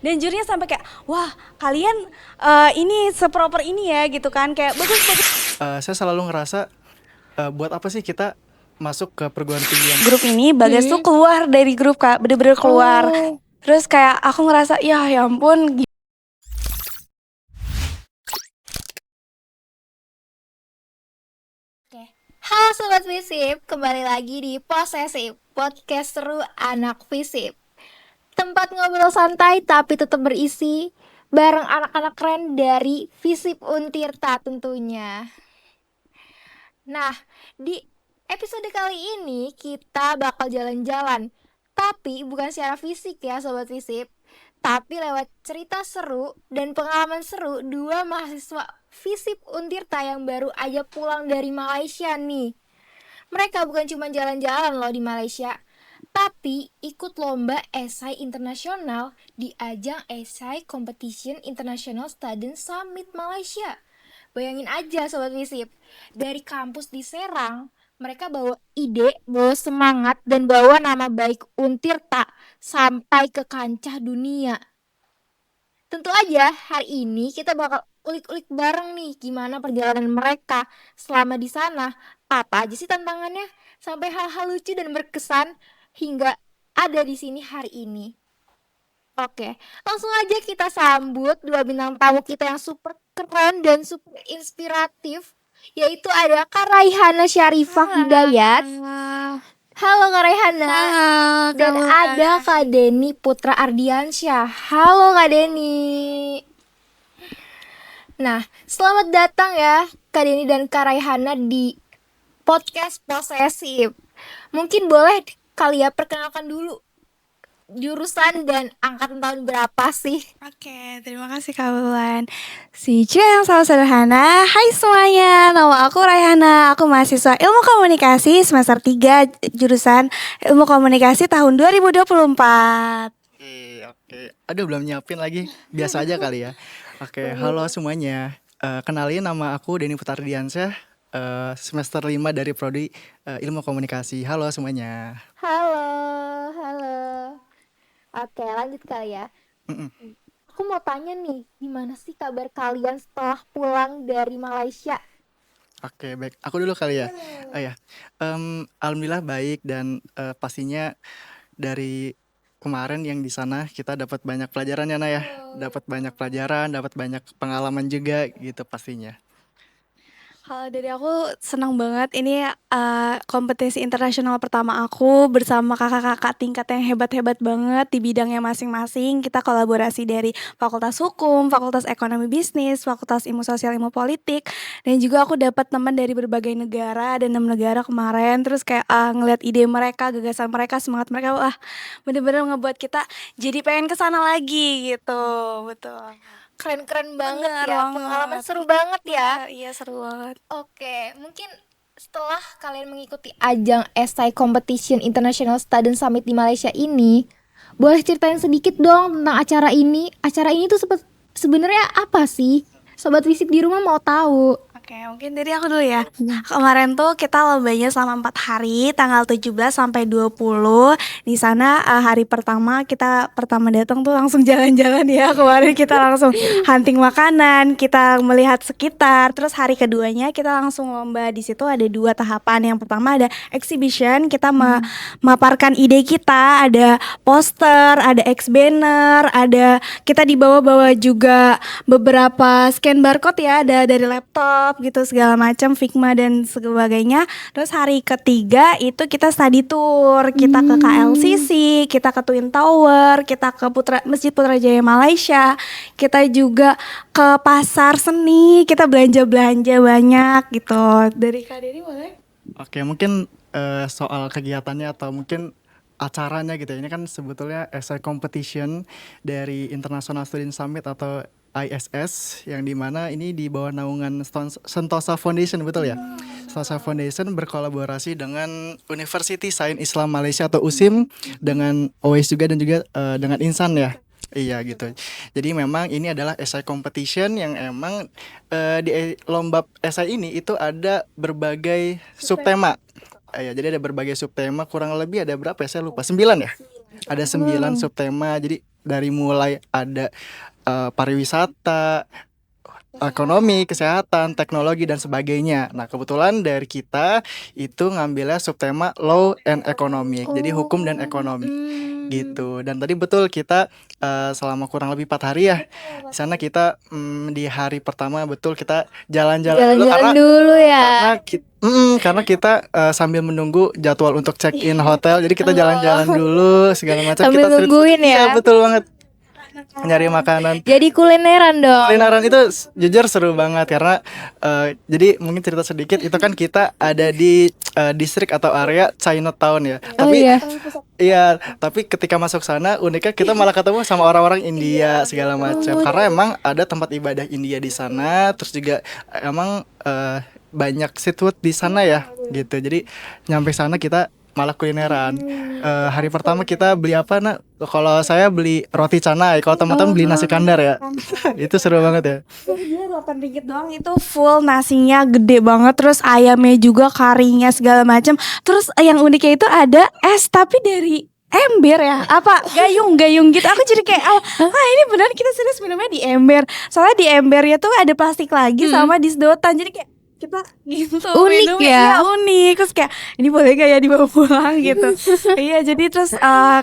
Dan jurinya sampai kayak, wah kalian ini seproper ini ya gitu kan, kayak bagus. Saya selalu ngerasa buat apa sih kita masuk ke perguruan tinggi yang Grup ini Bagas tuh keluar dari grup Kak, bener-bener keluar. Terus kayak aku ngerasa ya ampun. Oke. Halo Sobat Visip, kembali lagi di Posesif, podcast seru anak Visip. Tempat ngobrol santai tapi tetap berisi, bareng anak-anak keren dari Visip Untirta tentunya. Nah, di episode kali ini kita bakal jalan-jalan, tapi bukan secara fisik ya Sobat Visip, tapi lewat cerita seru dan pengalaman seru dua mahasiswa Visip Untirta yang baru aja pulang dari Malaysia nih. Mereka bukan cuma jalan-jalan loh di Malaysia, tapi ikut lomba esai internasional di ajang Esai Competition International Student Summit Malaysia. Bayangin aja Sobat Visip, dari kampus di Serang, mereka bawa ide, bawa semangat, dan bawa nama baik Untirta sampai ke kancah dunia. Tentu aja hari ini kita bakal ulik-ulik bareng nih gimana perjalanan mereka selama di sana. Apa aja sih tantangannya sampai hal-hal lucu dan berkesan hingga ada di sini hari ini. Oke, langsung aja kita sambut dua bintang tamu kita yang super keren dan super inspiratif, yaitu ada Kak Raihana Syarifah Hidayat. Halo Kak Raihana. Dan ada Kak Deni Putra Ardiansyah. Halo Kak Deni. Nah, selamat datang ya Kak Deni dan Kak Raihana di podcast Posesif. Mungkin boleh kali ya perkenalkan dulu jurusan dan angkatan tahun berapa sih? Oke, terima kasih Kak Wulan. Si C yang selalu sederhana. Hai semuanya, nama aku Raihana. Aku mahasiswa Ilmu Komunikasi semester 3 jurusan Ilmu Komunikasi tahun 2024. Oke. Aduh, belum nyiapin lagi. Biasa aja kali ya. Oke, halo semuanya. Kenalin, nama aku Deni Putardiansyah, semester 5 dari Prodi Ilmu Komunikasi. Halo semuanya. Halo. Oke, lanjut kali ya. Aku mau tanya nih, gimana sih kabar kalian setelah pulang dari Malaysia? Oke, baik. Aku dulu kali ya. Alhamdulillah baik dan pastinya dari kemarin yang di sana kita dapat banyak pelajaran ya, Naya. Dapat banyak pelajaran, dapat banyak pengalaman juga gitu pastinya. Kalau dari aku senang banget ini kompetisi internasional pertama aku bersama kakak-kakak tingkat yang hebat-hebat banget di bidangnya masing-masing. Kita kolaborasi dari Fakultas Hukum, Fakultas Ekonomi Bisnis, Fakultas Ilmu Sosial Ilmu Politik, dan juga aku dapat teman dari berbagai negara, ada 6 negara kemarin. Terus kayak ngeliat ide mereka, gagasan mereka, semangat mereka, wah bener-bener ngebuat kita jadi pengen kesana lagi gitu. Betul. Keren-keren banget Bener ya, banget. pengalaman seru banget ya. Iya seru banget. Oke, mungkin setelah kalian mengikuti ajang Esai Competition International Student Summit di Malaysia ini, boleh ceritain sedikit dong tentang acara ini. Acara ini tuh sebenarnya apa sih? Sobat Visip di rumah mau tahu. Oke, mungkin dari aku dulu ya. Kemarin tuh kita lombanya selama 4 hari, tanggal 17 sampai 20. Di sana hari pertama kita datang tuh langsung jalan-jalan ya. Kemarin kita langsung hunting makanan, kita melihat sekitar. Terus hari keduanya kita langsung lomba. Di situ ada 2 tahapan. Yang pertama ada exhibition, kita memaparkan ide kita, ada poster, ada banner, ada kita dibawa-bawa juga beberapa scan barcode ya, ada dari laptop gitu segala macam, Figma dan sebagainya. Terus hari ketiga itu kita study tour, kita ke KLCC, kita ke Twin Tower, kita ke Masjid Putrajaya Malaysia, kita juga ke pasar seni, kita belanja banyak gitu. Dari Kak Deni boleh? Oke, mungkin soal kegiatannya atau mungkin acaranya gitu ya. Ini kan sebetulnya essay competition dari International Student Summit atau ISS, yang dimana ini di bawah naungan Sentosa Foundation, betul ya? Sentosa Foundation berkolaborasi dengan University Sains Islam Malaysia atau USIM, dengan OIS juga dan juga dengan Insan ya. Iya gitu. Jadi memang ini adalah essay competition yang emang di lomba essay ini itu ada berbagai subtema. Ya, jadi ada berbagai subtema, kurang lebih ada berapa ya? Saya lupa. 9 ya? Ada 9 subtema. Jadi dari mulai ada pariwisata, ekonomi, kesehatan, teknologi dan sebagainya. Nah, kebetulan dari kita itu ngambilnya subtema Law and Economic. Jadi hukum dan ekonomi gitu. Dan tadi betul kita selama kurang lebih 4 hari ya. Di sana kita di hari pertama betul kita jalan-jalan dulu Jalan-jalan dulu ya. karena kita sambil menunggu jadwal untuk check in hotel. Jadi kita jalan-jalan dulu segala macam. Sambil Kita nungguin ya. Iya, betul banget. Nyari makanan. Jadi kulineran dong. Kulineran itu jujur seru banget karena jadi mungkin cerita sedikit itu kan kita ada di distrik atau area Chinatown ya. Tapi iya. iya, tapi ketika masuk sana uniknya kita malah ketemu sama orang-orang India segala macam. Karena emang ada tempat ibadah India di sana, terus juga emang banyak street food di sana ya gitu. Jadi nyampe sana kita malah kulineran. Hari pertama kita beli apa nak? Kalau saya beli roti canai, kalau teman-teman beli nasi kandar ya. Itu seru banget ya. Dia 8 ringgit doang itu full nasinya gede banget, terus ayamnya juga, karinya segala macam. Terus yang uniknya itu ada es tapi dari ember ya, apa gayung gitu. Aku jadi kayak ini benar kita serius minumnya di ember. Soalnya di embernya tuh ada plastik lagi sama di sedotan. Jadi kayak kita gitu Unik minumnya, ya? iya, unik. Terus kayak ini boleh gak ya dibawa pulang gitu. Iya, jadi terus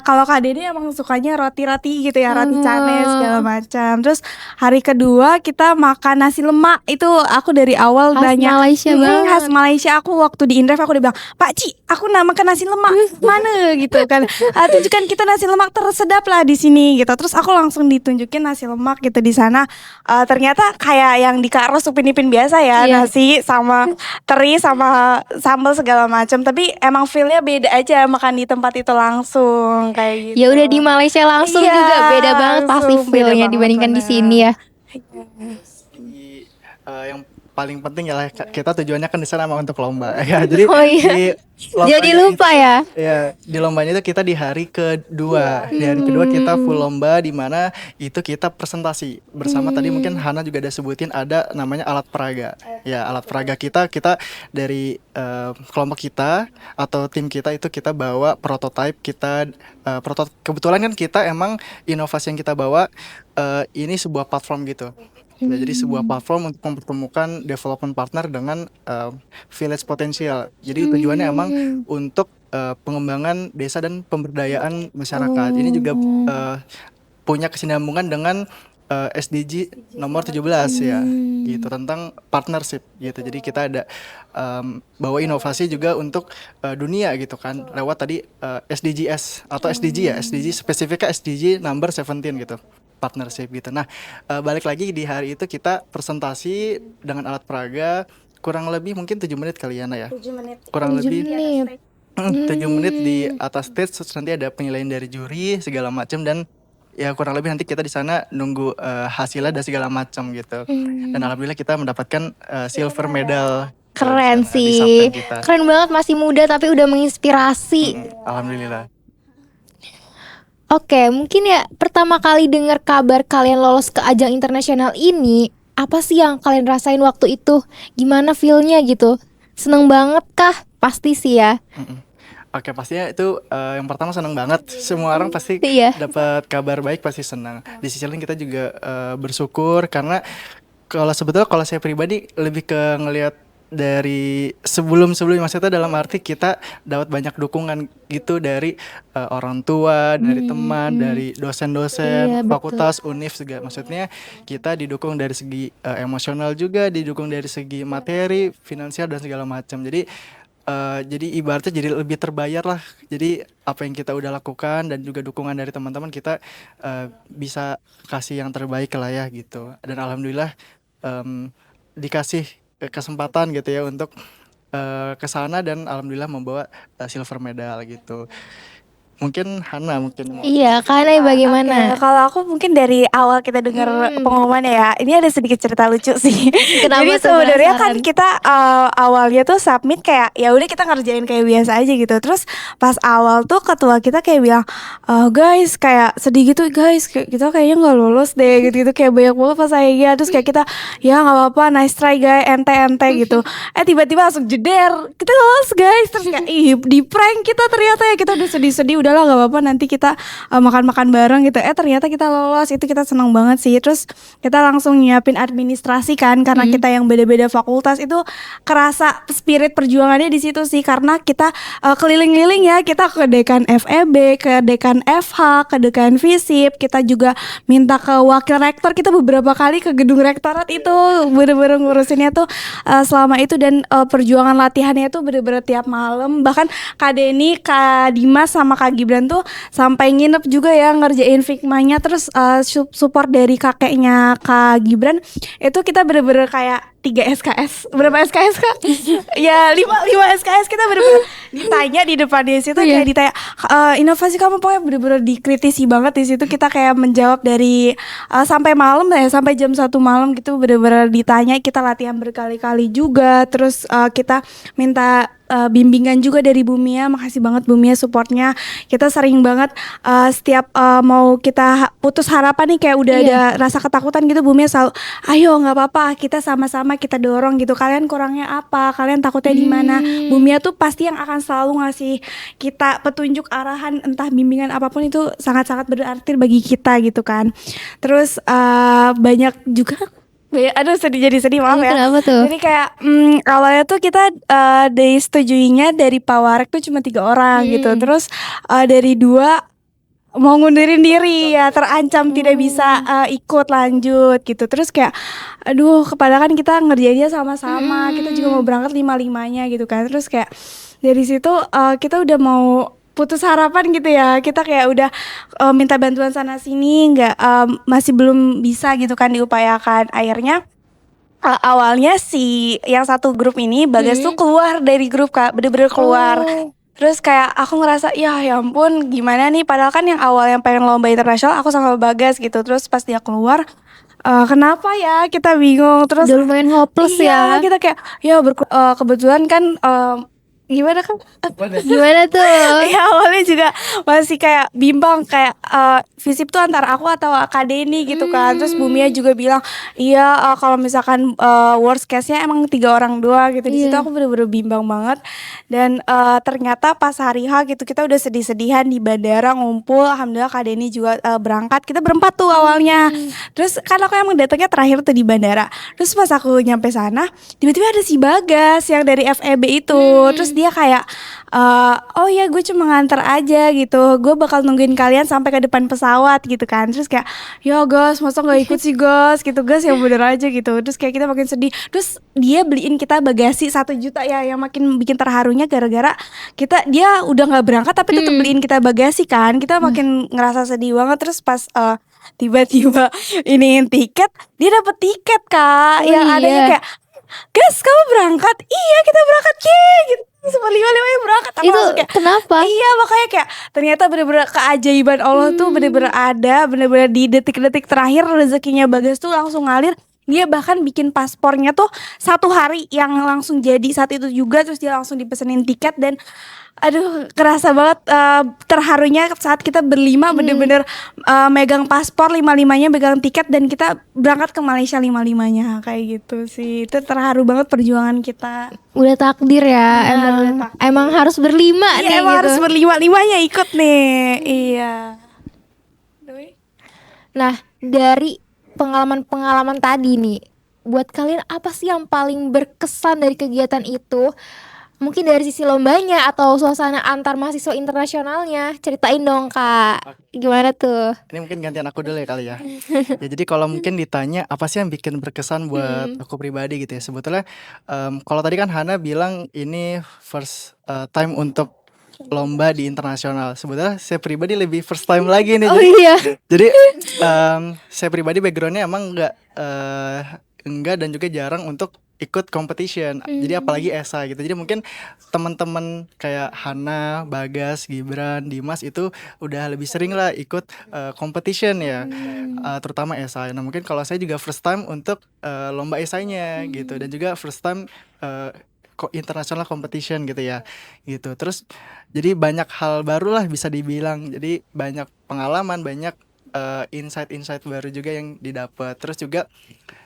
kalau Kak Dede emang sukanya roti-roti gitu ya, roti canai segala macam. Terus hari kedua kita makan nasi lemak. Itu aku dari awal Khas banyak Malaysia banget. khas Malaysia. Aku waktu di Indrev aku udah bilang, Pak Ci, aku namakan nasi lemak mana gitu kan. Tunjukkan kita nasi lemak tersedap lah di sini gitu. Terus aku langsung ditunjukin nasi lemak gitu di sana. Ternyata kayak yang di Kak Ros Upin Ipin biasa ya, Iya. nasi sama teri sama sambal segala macam. Tapi emang feelnya beda aja makan di tempat itu langsung kayak gitu. Ya udah di Malaysia langsung Iya, juga beda banget pasti langsung beda feel-nya banget, dibandingkan di bener. sini ya. Yang paling penting ya kita tujuannya kan di sana emang untuk lomba ya. Jadi Oh iya. di lombanya Jadi lupa ya. Ya, di lombanya itu kita di hari kedua. Di hari kedua kita full lomba di mana itu kita presentasi bersama tadi mungkin Hana juga ada sebutin ada namanya alat peraga. Ya, alat peraga kita dari kelompok kita atau tim kita itu kita bawa prototipe kita kebetulan kan kita emang inovasi yang kita bawa ini sebuah platform gitu. Ya, jadi sebuah platform untuk mempertemukan development partner dengan village potensial. Jadi tujuannya emang untuk pengembangan desa dan pemberdayaan masyarakat. Ini juga punya kesinambungan dengan SDG nomor 17 ya, gitu tentang partnership gitu. Jadi kita ada bawa inovasi juga untuk dunia gitu kan lewat tadi SDGs atau SDG ya, SDG spesifiknya SDG number 17 gitu. Partnership gitu. Nah, balik lagi di hari itu kita presentasi dengan alat peraga kurang lebih mungkin 7 menit kali ya, Naya. 7 menit. Kurang 7 lebih menit. 7 menit di atas stage, terus nanti ada penilaian dari juri segala macam dan ya kurang lebih nanti kita di sana nunggu hasilnya dan segala macam gitu. Dan alhamdulillah kita mendapatkan silver medal. Keren di sana, di sih. subtem kita. Keren banget masih muda tapi udah menginspirasi. Alhamdulillah. Oke, mungkin ya pertama kali dengar kabar kalian lolos ke ajang internasional ini, apa sih yang kalian rasain waktu itu? Gimana feel-nya gitu? Seneng banget kah? Pasti sih ya. Oke, pastinya itu yang pertama senang banget. Semua orang pasti Iya. dapat kabar baik pasti senang. Di sisi lain kita juga bersyukur karena sebetulnya kalau saya pribadi lebih ke ngelihat dari sebelum-sebelumnya, maksudnya dalam arti kita dapat banyak dukungan gitu dari orang tua, dari teman, dari dosen-dosen, Iya, betul. fakultas, univ juga. Maksudnya kita didukung dari segi emosional juga, didukung dari segi materi, finansial dan segala macam. Jadi ibaratnya jadi lebih terbayar lah. Jadi apa yang kita udah lakukan dan juga dukungan dari teman-teman kita bisa kasih yang terbaik lah ya gitu. Dan alhamdulillah dikasih kesempatan gitu ya untuk ke sana dan alhamdulillah membawa silver medal gitu. Mungkin Hana mungkin mau. Iya, kalian bagaimana? Oke, kalau aku mungkin dari awal kita dengar pengumumannya ya, ini ada sedikit cerita lucu sih. Kenapa Jadi tuh, sebenarnya kan penasaran? kita awalnya tuh submit kayak ya udah kita ngerjain kayak biasa aja gitu. Terus pas awal tuh ketua kita kayak bilang, guys kayak sedih gitu guys, kita kayaknya nggak lolos deh gitu kayak banyak banget pas saya. Terus kayak kita ya nggak apa-apa, nice try guys, ente gitu. Tiba-tiba langsung jeder, kita lolos guys. Terus kayak di prank kita ternyata ya, kita udah sedih-sedih udah udahlah gak apa-apa nanti kita makan-makan bareng gitu. Ternyata kita lolos, itu kita senang banget sih. Terus kita langsung nyiapin administrasi kan, karena kita yang beda-beda fakultas, itu kerasa spirit perjuangannya di situ sih, karena kita keliling-keliling ya, kita ke dekan FEB, ke dekan FH, ke dekan FISIP, kita juga minta ke wakil rektor, kita beberapa kali ke gedung rektorat, itu bener-bener ngurusinnya tuh selama itu. Dan perjuangan latihannya tuh bener-bener tiap malam, bahkan Kak Denny, Kak Dimas sama Kak Gibran tuh sampai nginep juga ya ngerjain fikmanya. Terus support dari kakeknya Kak Gibran itu kita bener-bener kayak 3 SKS, berapa SKS Kak? Ya 5 SKS, kita bener-bener ditanya di depan di situ, kayak ditanya inovasi kamu, pokoknya bener-bener dikritisi banget di situ. Kita kayak menjawab dari sampai malam ya, sampai jam 1 malam gitu, bener-bener ditanya. Kita latihan berkali-kali juga. Terus kita minta bimbingan juga dari Bumia. Makasih banget Bumia supportnya. Kita sering banget setiap mau kita putus harapan nih, kayak udah ada rasa ketakutan gitu, Bumia selalu, ayo nggak apa-apa, kita sama-sama kita dorong gitu, kalian kurangnya apa, kalian takutnya di mana. Bumia tuh pasti yang akan selalu ngasih kita petunjuk arahan, entah bimbingan apapun, itu sangat-sangat berarti bagi kita gitu kan. Terus banyak juga, aduh jadi sedih, maaf ya. Kenapa tuh? Jadi kayak awalnya tuh kita disetujuinya dari Pawarek tuh cuma 3 orang gitu. Terus dari 2 mau ngundurin diri ya, terancam tidak bisa ikut lanjut gitu. Terus kayak aduh, padahal kan kita ngerjainnya sama-sama, kita juga mau berangkat 5-5-nya gitu kan. Terus kayak dari situ kita udah mau putus harapan gitu ya. Kita kayak udah minta bantuan sana sini, nggak masih belum bisa gitu kan diupayakan. Akhirnya awalnya si yang satu grup ini, Bagas tuh keluar dari grup Kak, bener-bener keluar. Terus kayak aku ngerasa ya ampun gimana nih, padahal kan yang awal yang pengen lomba internasional aku sama Bagas gitu. Terus pas dia keluar, kenapa ya, kita bingung. Terus Udah lumayan hopeless ya. kita kayak ya kebetulan kan gimana kan? Gimana tuh? Ya awalnya juga masih kayak bimbang, kayak FISIP tuh antara aku atau Kak Denny gitu kan. Terus Bumia juga bilang iya kalau misalkan worst case-nya emang 3 orang doang gitu. Di situ aku bener-bener bimbang banget. Dan ternyata pas hari H gitu kita udah sedih-sedihan di bandara ngumpul. Alhamdulillah Kak Denny juga berangkat. Kita berempat tuh awalnya. Terus kan aku emang datangnya terakhir tuh di bandara. Terus pas aku nyampe sana, tiba-tiba ada si Bagas yang dari FEB itu. Terus dia kayak oh ya gue cuma nganter aja gitu, gue bakal nungguin kalian sampai ke depan pesawat gitu kan. Terus kayak ya Gas, masa gak ikut sih Gas gitu, Gas yang bener aja gitu. Terus kayak kita makin sedih. Terus dia beliin kita bagasi 1 juta ya, yang makin bikin terharunya gara-gara dia udah gak berangkat tapi tetap beliin kita bagasi kan. Kita makin ngerasa sedih banget. Terus pas tiba-tiba iniin tiket, dia dapet tiket Kak, yang adanya kayak Gas kamu berangkat? Iya kita berangkat gitu. Semua 5-5 berangkat. Aku Itu langsung kayak, kenapa? iya makanya kayak ternyata bener-bener keajaiban Allah tuh bener-bener ada. Bener-bener di detik-detik terakhir rezekinya Bagas tuh langsung ngalir. Dia bahkan bikin paspornya tuh 1 hari yang langsung jadi saat itu juga. Terus dia langsung dipesenin tiket. Dan aduh kerasa banget terharunya saat kita berlima bener-bener megang paspor 5-5-nya, megang tiket, dan kita berangkat ke Malaysia 5-5-nya kayak gitu sih. Itu terharu banget perjuangan kita. Udah takdir ya, udah emang harus berlima nih Iya emang gitu. harus berlima-limanya ikut nih. Iya. Nah, dari pengalaman-pengalaman tadi nih, buat kalian apa sih yang paling berkesan dari kegiatan itu? Mungkin dari sisi lombanya atau suasana antar mahasiswa internasionalnya. Ceritain dong Kak, gimana tuh? Ini mungkin gantian aku dulu ya kali ya. Ya jadi kalau mungkin ditanya apa sih yang bikin berkesan buat aku pribadi gitu ya. Sebetulnya kalau tadi kan Hana bilang ini first time untuk lomba di internasional. Sebetulnya saya pribadi lebih first time lagi nih. Jadi saya pribadi backgroundnya emang enggak dan juga jarang untuk ikut competition. Jadi apalagi ESA gitu. Jadi mungkin teman-teman kayak Hana, Bagas, Gibran, Dimas itu udah lebih sering lah ikut competition ya. Terutama ESA. Nah, mungkin kalau saya juga first time untuk lomba ESA-nya gitu, dan juga first time international competition gitu ya. Gitu. Terus jadi banyak hal baru lah bisa dibilang. Jadi banyak pengalaman, banyak insight-insight baru juga yang didapat. Terus juga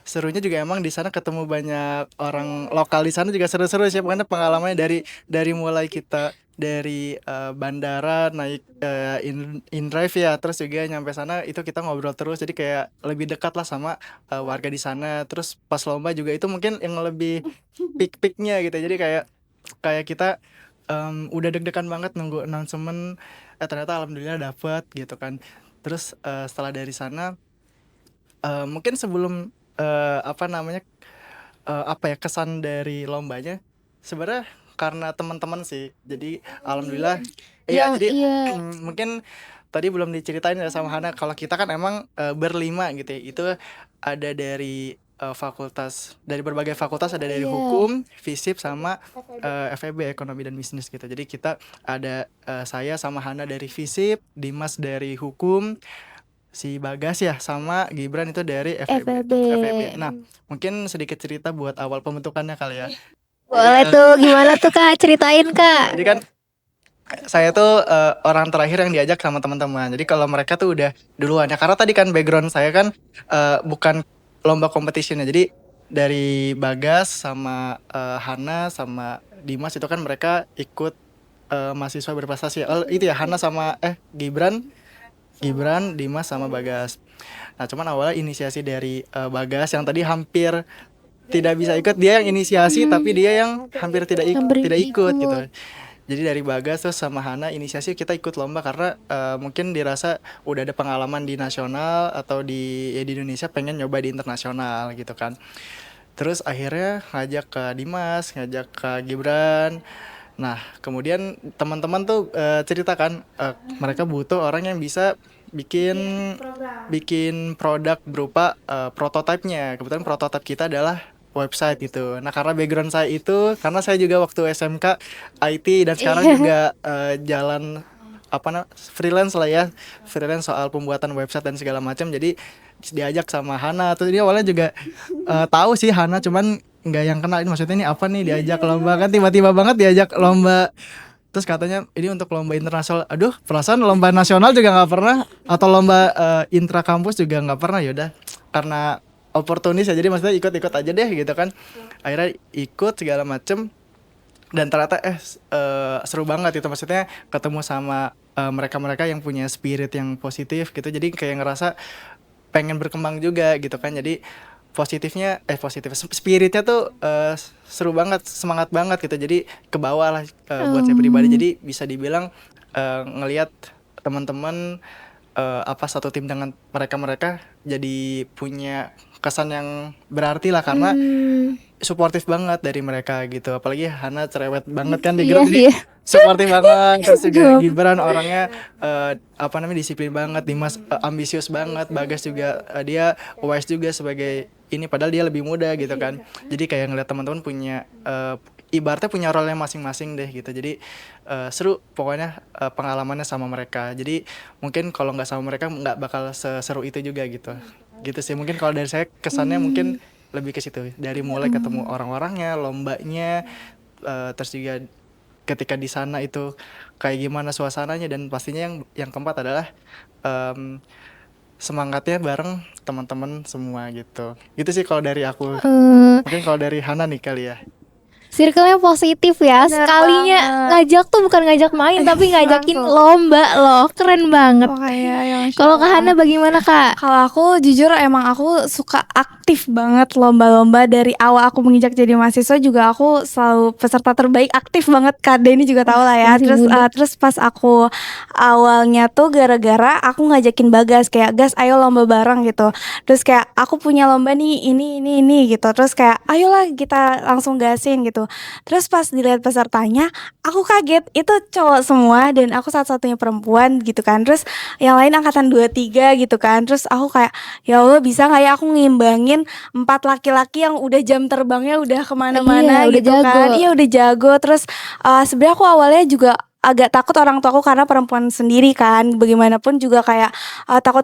serunya juga emang di sana ketemu banyak orang lokal di sana juga seru-seru sih. Pokoknya pengalamannya dari mulai kita dari bandara naik in-drive ya, terus juga nyampe sana itu kita ngobrol terus, jadi kayak lebih dekat lah sama warga di sana. Terus pas lomba juga itu mungkin yang lebih peak-peaknya gitu, jadi kayak kayak kita udah deg-degan banget nunggu announcement, ternyata alhamdulillah dapet gitu kan. Terus setelah dari sana mungkin sebelum apa namanya apa ya, kesan dari lombanya sebenarnya karena teman-teman sih. Jadi alhamdulillah iya, Yang jadi iya. mungkin tadi belum diceritain ya sama Hana, kalau kita kan emang berlima gitu ya. Itu ada dari fakultas, dari berbagai fakultas, ada dari Iya. hukum, FISIP sama FEB ekonomi dan bisnis gitu. Jadi kita ada saya sama Hana dari FISIP, Dimas dari hukum, si Bagas ya sama Gibran itu dari FEB. FEB. Nah, mungkin sedikit cerita buat awal pembentukannya kali ya. Boleh tuh, gimana tuh Kak? Ceritain Kak. Jadi kan saya tuh orang terakhir yang diajak sama teman-teman. Jadi kalau mereka tuh udah duluan ya, karena tadi kan background saya kan bukan lomba competition ya. Jadi dari Bagas sama Hana sama Dimas itu kan mereka ikut mahasiswa berprestasi ya. Itu ya Hana sama Gibran, Dimas sama Bagas. Nah, cuman awalnya inisiasi dari Bagas yang tadi hampir tidak bisa ikut, dia yang inisiasi tapi dia yang hampir Hampir tidak ikut ikut. gitu. Jadi dari Bagas terus sama Hana inisiasi kita ikut lomba karena mungkin dirasa udah ada pengalaman di nasional atau di Indonesia, pengen nyoba di internasional gitu kan. Terus akhirnya ngajak ke Dimas, ngajak ke Gibran. Nah, kemudian teman-teman tuh ceritakan mereka butuh orang yang bisa bikin produk berupa prototipenya. Kebetulan prototip kita adalah website gitu. Nah, karena background saya itu, karena saya juga waktu SMK IT dan sekarang juga jalan freelance lah ya, freelance soal pembuatan website dan segala macam. Jadi diajak sama Hana. Terus dia awalnya juga tahu sih Hana, cuman nggak yang kenal ini maksudnya ini apa nih, diajak lomba kan tiba-tiba banget diajak lomba. Terus katanya ini untuk lomba internasional. Aduh, perasaan lomba nasional juga nggak pernah, atau lomba intra kampus juga nggak pernah. Yaudah, karena oportunis ya, jadi maksudnya ikut-ikut aja deh gitu kan. Akhirnya ikut segala macem, dan ternyata seru banget itu, maksudnya ketemu sama mereka-mereka yang punya spirit yang positif gitu. Jadi kayak ngerasa pengen berkembang juga gitu kan. Jadi spiritnya tuh seru banget, semangat banget gitu. Jadi ke bawah lah buat saya pribadi. Jadi bisa dibilang ngelihat teman-teman satu tim dengan mereka jadi punya kesan yang berarti lah, karena suportif banget dari mereka gitu. Apalagi Hana cerewet banget kan di grup, jadi suportif banget. Terus juga Gibran orangnya disiplin banget, Dimas ambisius banget, Bagas juga dia wise juga sebagai ini, padahal dia lebih muda gitu kan. Jadi kayak ngeliat teman-teman punya ibaratnya punya role masing-masing deh gitu. Jadi seru pokoknya pengalamannya sama mereka. Jadi mungkin kalau nggak sama mereka nggak bakal seseru itu juga gitu. Gitu sih mungkin kalau dari saya kesannya mungkin lebih ke situ, dari mulai ketemu orang-orangnya, lombanya, terus juga ketika di sana itu kayak gimana suasananya, dan pastinya yang keempat adalah semangatnya bareng teman-teman semua gitu. Gitu sih kalau dari aku. Mungkin kalau dari Hana nih kali ya. Circle-nya positif ya. Bener Sekalinya banget. ngajak tuh bukan ngajak main tapi ngajakin Langsung. lomba loh. Keren banget. Makanya ya, Masya Kalau Kak Allah. Hana bagaimana Kak? Kalau aku jujur emang aku suka aktif banget lomba-lomba. Dari awal aku menginjak jadi mahasiswa juga aku selalu peserta terbaik, aktif banget. Kak Denny juga tahu lah ya. Masih Terus muda. terus pas aku awalnya tuh gara-gara aku ngajakin Bagas kayak, "Gas, ayo lomba bareng," gitu. Terus kayak aku punya lomba nih ini gitu. Terus kayak ayolah kita langsung gasin gitu. Terus pas dilihat pesertanya, aku kaget itu cowok semua dan aku satu-satunya perempuan gitu kan. Terus yang lain angkatan 23 gitu kan. Terus aku kayak, ya Allah bisa gak ya aku ngimbangin 4 laki-laki yang udah jam terbangnya udah kemana-mana Iya, udah gitu jago. kan. Iya udah jago. Terus sebenarnya aku awalnya juga agak takut orang tuaku karena perempuan sendiri kan, bagaimanapun juga kayak takut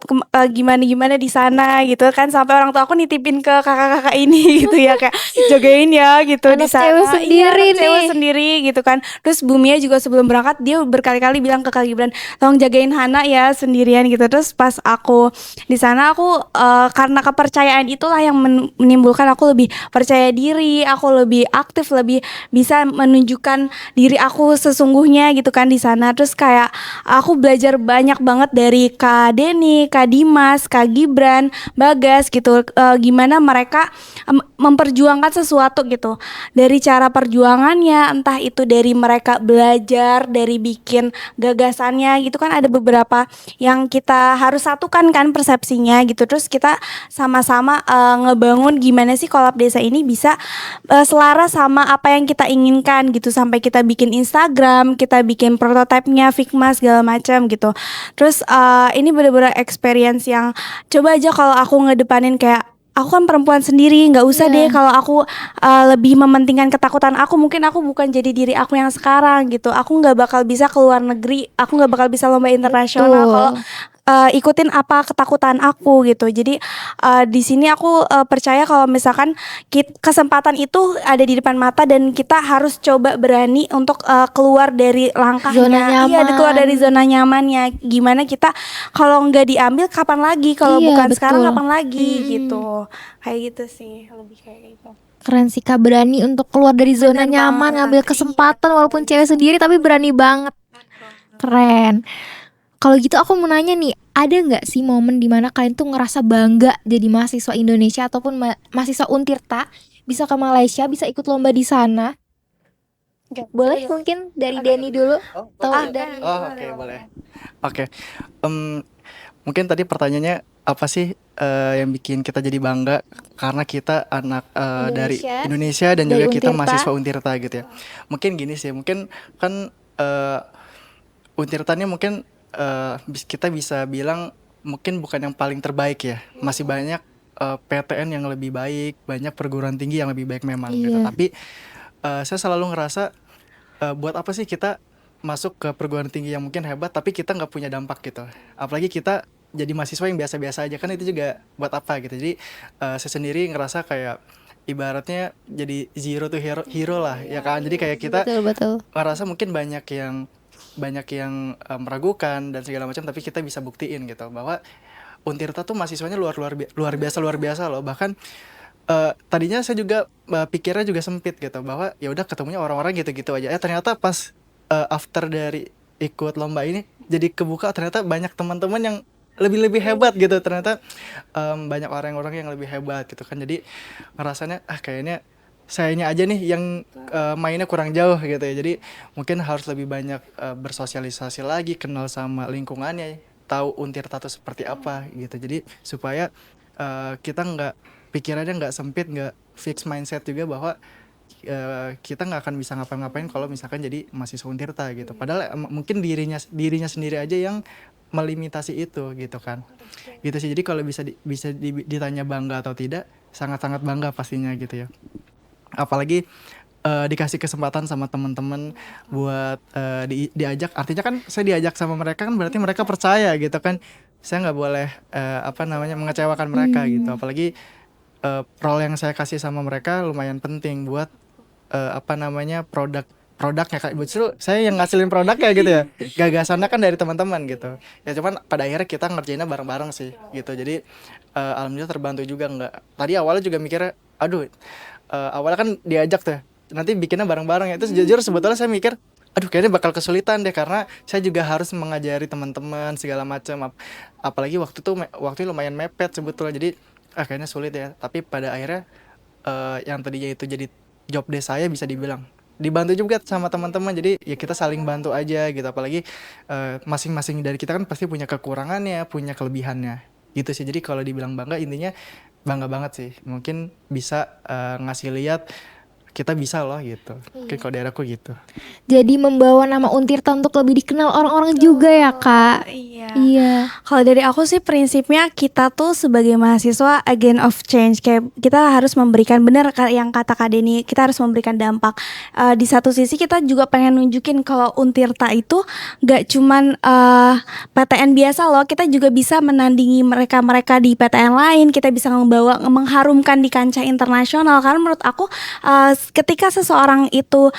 gimana-gimana di sana gitu kan, sampai orang tua aku nitipin ke kakak-kakak ini gitu ya, kayak jagain ya gitu di Anak sana. cewek Iya, sendiri anak cewek nih. sendiri gitu kan. Terus Bu Mia juga sebelum berangkat dia berkali-kali bilang ke Kak Gibran, tolong jagain Hana ya sendirian gitu. Terus pas aku di sana aku karena kepercayaan itulah yang menimbulkan aku lebih percaya diri, aku lebih aktif, lebih bisa menunjukkan diri aku sesungguhnya gitu kan di sana. Terus kayak aku belajar banyak banget dari Kak Denny, Kak Dimas, Kak Gibran, Bagas gitu, gimana mereka memperjuangkan sesuatu gitu. Dari cara perjuangannya, entah itu dari mereka belajar, dari bikin gagasannya gitu kan, ada beberapa yang kita harus satukan kan persepsinya gitu. Terus kita sama-sama ngebangun gimana sih kolab desa ini bisa selaras sama apa yang kita inginkan gitu, sampai kita bikin Instagram, kita bikin prototipenya, Figma segala macam gitu. Terus ini bener-bener experience yang coba aja kalau aku ngedepanin kayak aku kan perempuan sendiri, nggak usah deh Iya. kalau aku lebih mementingkan ketakutan aku, mungkin aku bukan jadi diri aku yang sekarang gitu. Aku nggak bakal bisa keluar negeri, aku nggak bakal bisa lomba internasional kalau ikutin apa ketakutan aku gitu. Jadi di sini aku percaya kalau misalkan kesempatan itu ada di depan mata dan kita harus coba berani untuk keluar dari langkahnya. Zona Iya, keluar nyaman. dari zona nyamannya. Gimana kita kalau nggak diambil kapan lagi? Kalau Iya, bukan sekarang betul. kapan lagi gitu. Kayak gitu sih, lebih kayak gitu. Keren sih Kak, berani untuk keluar dari zona Bener nyaman, banget. ngambil kesempatan walaupun cewek sendiri tapi berani banget. Keren. Kalau gitu aku mau nanya nih, ada nggak sih momen dimana kalian tuh ngerasa bangga jadi mahasiswa Indonesia ataupun mahasiswa Untirta, bisa ke Malaysia, bisa ikut lomba di sana? Boleh mungkin dari Denny dulu atau dari Oke, boleh. Oke. Mungkin tadi pertanyaannya apa sih yang bikin kita jadi bangga karena kita anak dari Indonesia, Indonesia dan dari juga kita Untirta. mahasiswa Untirta gitu ya. Mungkin gini sih, mungkin kan Untirta ini mungkin kita bisa bilang mungkin bukan yang paling terbaik ya. Masih banyak PTN yang lebih baik, banyak perguruan tinggi yang lebih baik memang gitu. Iya. Tapi saya selalu ngerasa buat apa sih kita masuk ke perguruan tinggi yang mungkin hebat tapi kita nggak punya dampak gitu. Apalagi kita jadi mahasiswa yang biasa-biasa aja, kan itu juga buat apa gitu. Jadi saya sendiri ngerasa kayak ibaratnya jadi zero to hero lah ya kan. Jadi kayak kita Betul. ngerasa mungkin banyak yang meragukan dan segala macam, tapi kita bisa buktiin gitu bahwa Untirta tuh mahasiswanya luar biasa loh. Bahkan tadinya saya juga pikirnya juga sempit gitu, bahwa ya udah ketemunya orang-orang gitu-gitu aja. Ternyata pas after dari ikut lomba ini jadi kebuka, ternyata banyak teman-teman yang lebih hebat gitu. Ternyata banyak orang-orang yang lebih hebat gitu kan. Jadi ngerasanya kayaknya sayanya aja nih yang mainnya kurang jauh gitu ya. Jadi mungkin harus lebih banyak bersosialisasi lagi, kenal sama lingkungannya, tahu Untirta itu seperti apa gitu. Jadi supaya kita pikirannya nggak sempit, nggak fix mindset juga bahwa kita nggak akan bisa ngapa-ngapain kalau misalkan jadi mahasiswa Untirta gitu. Padahal mungkin dirinya sendiri aja yang melimitasi itu gitu kan. Gitu sih. Jadi kalau bisa ditanya bangga atau tidak, sangat-sangat bangga pastinya gitu ya. Apalagi dikasih kesempatan sama teman-teman buat diajak, artinya kan saya diajak sama mereka kan berarti mereka percaya gitu kan. Saya nggak boleh mengecewakan mereka gitu. Apalagi role yang saya kasih sama mereka lumayan penting buat produknya Kak. Justru saya yang ngasilin produknya gitu ya. Gagasannya kan dari teman-teman gitu. Ya cuman pada akhirnya kita ngerjainnya bareng-bareng sih gitu. Jadi alhamdulillah terbantu juga. Tadi awalnya juga mikirnya awalnya kan diajak tuh nanti bikinnya bareng-bareng ya. Terus jujur sebetulnya saya mikir kayaknya bakal kesulitan deh, karena saya juga harus mengajari teman-teman segala macam. Apalagi waktu lumayan mepet sebetulnya. Jadi kayaknya sulit ya. Tapi pada akhirnya yang tadinya itu jadi job desk saya, bisa dibilang dibantu juga sama teman-teman. Jadi ya kita saling bantu aja gitu. Apalagi masing-masing dari kita kan pasti punya kekurangannya, punya kelebihannya gitu sih. Jadi kalau dibilang bangga, intinya bangga banget sih. Mungkin bisa ngasih lihat kita bisa loh gitu. Mungkin kalau daerahku gitu. Jadi membawa nama Untirta untuk lebih dikenal orang-orang juga ya Kak. Iya. Iya. Kalau dari aku sih prinsipnya kita tuh sebagai mahasiswa agent of change, kayak kita harus memberikan, benar yang kata Kak Deni, kita harus memberikan dampak. Di satu sisi kita juga pengen nunjukin kalau Untirta itu gak cuman PTN biasa loh, kita juga bisa menandingi mereka-mereka di PTN lain, kita bisa mengharumkan di kancah internasional. Karena menurut aku ketika seseorang itu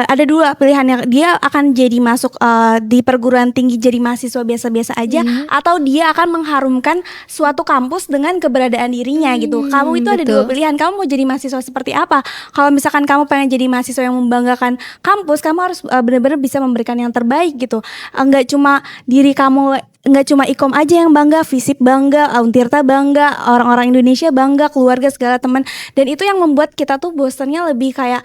ada dua pilihannya, dia akan jadi masuk di perguruan tinggi jadi mahasiswa biasa-biasa aja, atau dia akan mengharumkan suatu kampus dengan keberadaan dirinya gitu. Kamu itu ada dua betul. pilihan, kamu mau jadi mahasiswa seperti apa. Kalau misalkan kamu pengen jadi mahasiswa yang membanggakan kampus, kamu harus benar-benar bisa memberikan yang terbaik gitu. Nggak cuma diri kamu, nggak cuma Ikom aja yang bangga, FISIP bangga, Untirta bangga, orang-orang Indonesia bangga, keluarga segala teman. Dan itu yang membuat kita tuh bosannya lebih kayak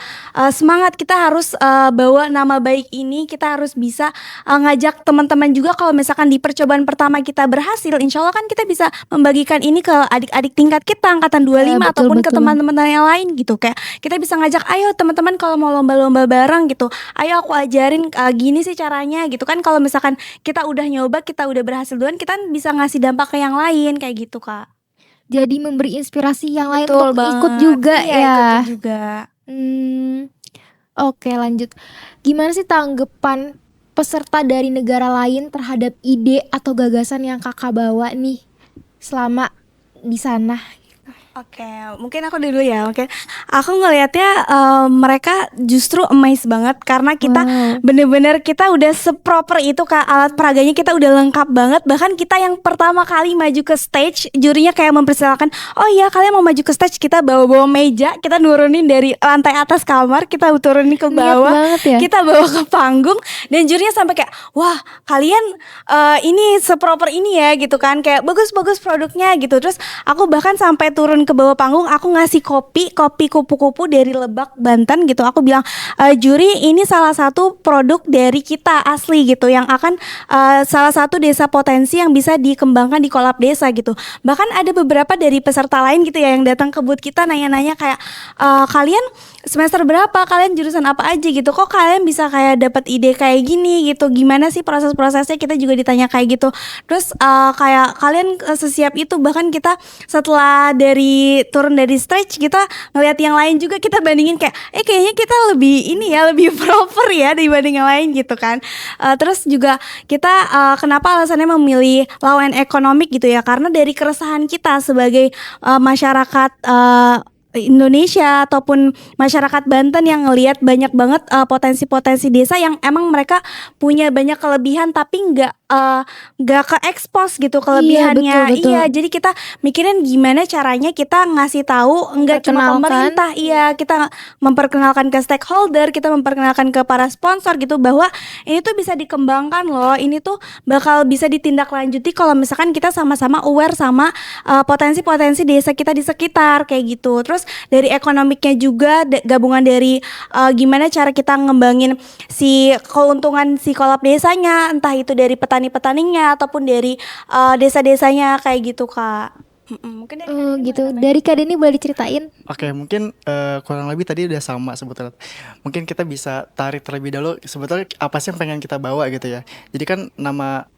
semangat, kita harus bawa nama baik ini, kita harus bisa ngajak teman-teman juga. Kalau misalkan di percobaan pertama kita berhasil, insya Allah kan kita bisa membagikan ini ke adik-adik tingkat kita angkatan 25 betul, ataupun ke betul. teman-teman yang lain gitu. Kayak kita bisa ngajak, ayo teman-teman kalau mau lomba-lomba bareng gitu, ayo aku ajarin gini sih caranya gitu kan. Kalau misalkan kita udah nyoba, kita udah berhasil duluan, kita bisa ngasih dampak ke yang lain kayak gitu Kak. Jadi memberi inspirasi yang lain Betul untuk ikut banget. juga Iya, ya. ikut juga. Oke, lanjut. Gimana sih tanggapan peserta dari negara lain terhadap ide atau gagasan yang kakak bawa nih selama di sana? Oke, mungkin aku dulu ya. Mungkin aku ngelihatnya mereka justru amazed banget karena kita bener-bener kita udah seproper itu Kak, alat peraganya kita udah lengkap banget. Bahkan kita yang pertama kali maju ke stage, jurinya kayak mempersilahkan, oh iya kalian mau maju ke stage, kita bawa-bawa meja, kita nurunin dari lantai atas kamar, kita turunin ke Niat bawah, banget ya. kita bawa ke panggung, dan jurinya sampai kayak, wah kalian ini seproper ini ya gitu kan, kayak bagus-bagus produknya gitu. Terus aku bahkan sampai turun ke bawah panggung, aku ngasih kopi kupu-kupu dari Lebak, Banten gitu. Aku bilang, juri ini salah satu produk dari kita asli gitu, yang akan salah satu desa potensi yang bisa dikembangkan di kolab desa gitu. Bahkan ada beberapa dari peserta lain gitu ya yang datang ke booth kita nanya-nanya kayak, kalian semester berapa, kalian jurusan apa aja gitu, kok kalian bisa kayak dapat ide kayak gini gitu, gimana sih proses-prosesnya, kita juga ditanya kayak gitu. Terus kayak kalian sesiap itu. Bahkan kita setelah turun dari stage, kita ngeliat yang lain juga, kita bandingin kayak kayaknya kita lebih ini ya, lebih proper ya dibanding yang lain gitu kan. Terus juga kita kenapa alasannya memilih law and economic gitu ya, karena dari keresahan kita sebagai masyarakat Indonesia ataupun masyarakat Banten yang ngelihat banyak banget potensi-potensi desa yang emang mereka punya banyak kelebihan tapi nggak ke expose gitu kelebihannya. betul. Iya, jadi kita mikirin gimana caranya kita ngasih tahu nggak cuma Memperkenalkan. pemerintah, iya, kita memperkenalkan ke stakeholder, kita memperkenalkan ke para sponsor gitu, bahwa ini tuh bisa dikembangkan loh, ini tuh bakal bisa ditindaklanjuti kalau misalkan kita sama-sama aware sama potensi-potensi desa kita di sekitar kayak gitu. Terus dari ekonomiknya juga gabungan dari gimana cara kita ngembangin si keuntungan si kolab desanya, entah itu dari petani-petaninya ataupun dari desa-desanya kayak gitu Kak. Mungkin dari Kak Deni Gitu. boleh nambahin. Dari Kak Deni boleh diceritain? Oke, mungkin kurang lebih tadi udah sama sebetulnya. Mungkin kita bisa tarik terlebih dahulu sebetulnya apa sih yang pengen kita bawa gitu ya. Jadi kan nama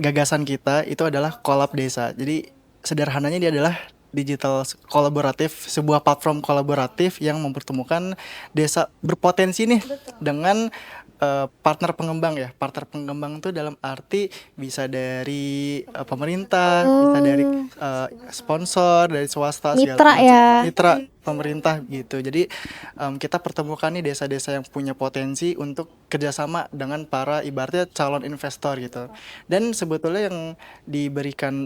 gagasan kita itu adalah kolab desa. Jadi sederhananya dia adalah digital kolaboratif, sebuah platform kolaboratif yang mempertemukan desa berpotensi nih dengan partner pengembang ya. Partner pengembang tuh dalam arti bisa dari pemerintah, bisa dari sponsor, dari swasta, segala Mitra macam. ya. Mitra pemerintah gitu. Jadi kita pertemukan nih desa-desa yang punya potensi untuk kerjasama dengan para ibaratnya calon investor gitu. Dan sebetulnya yang diberikan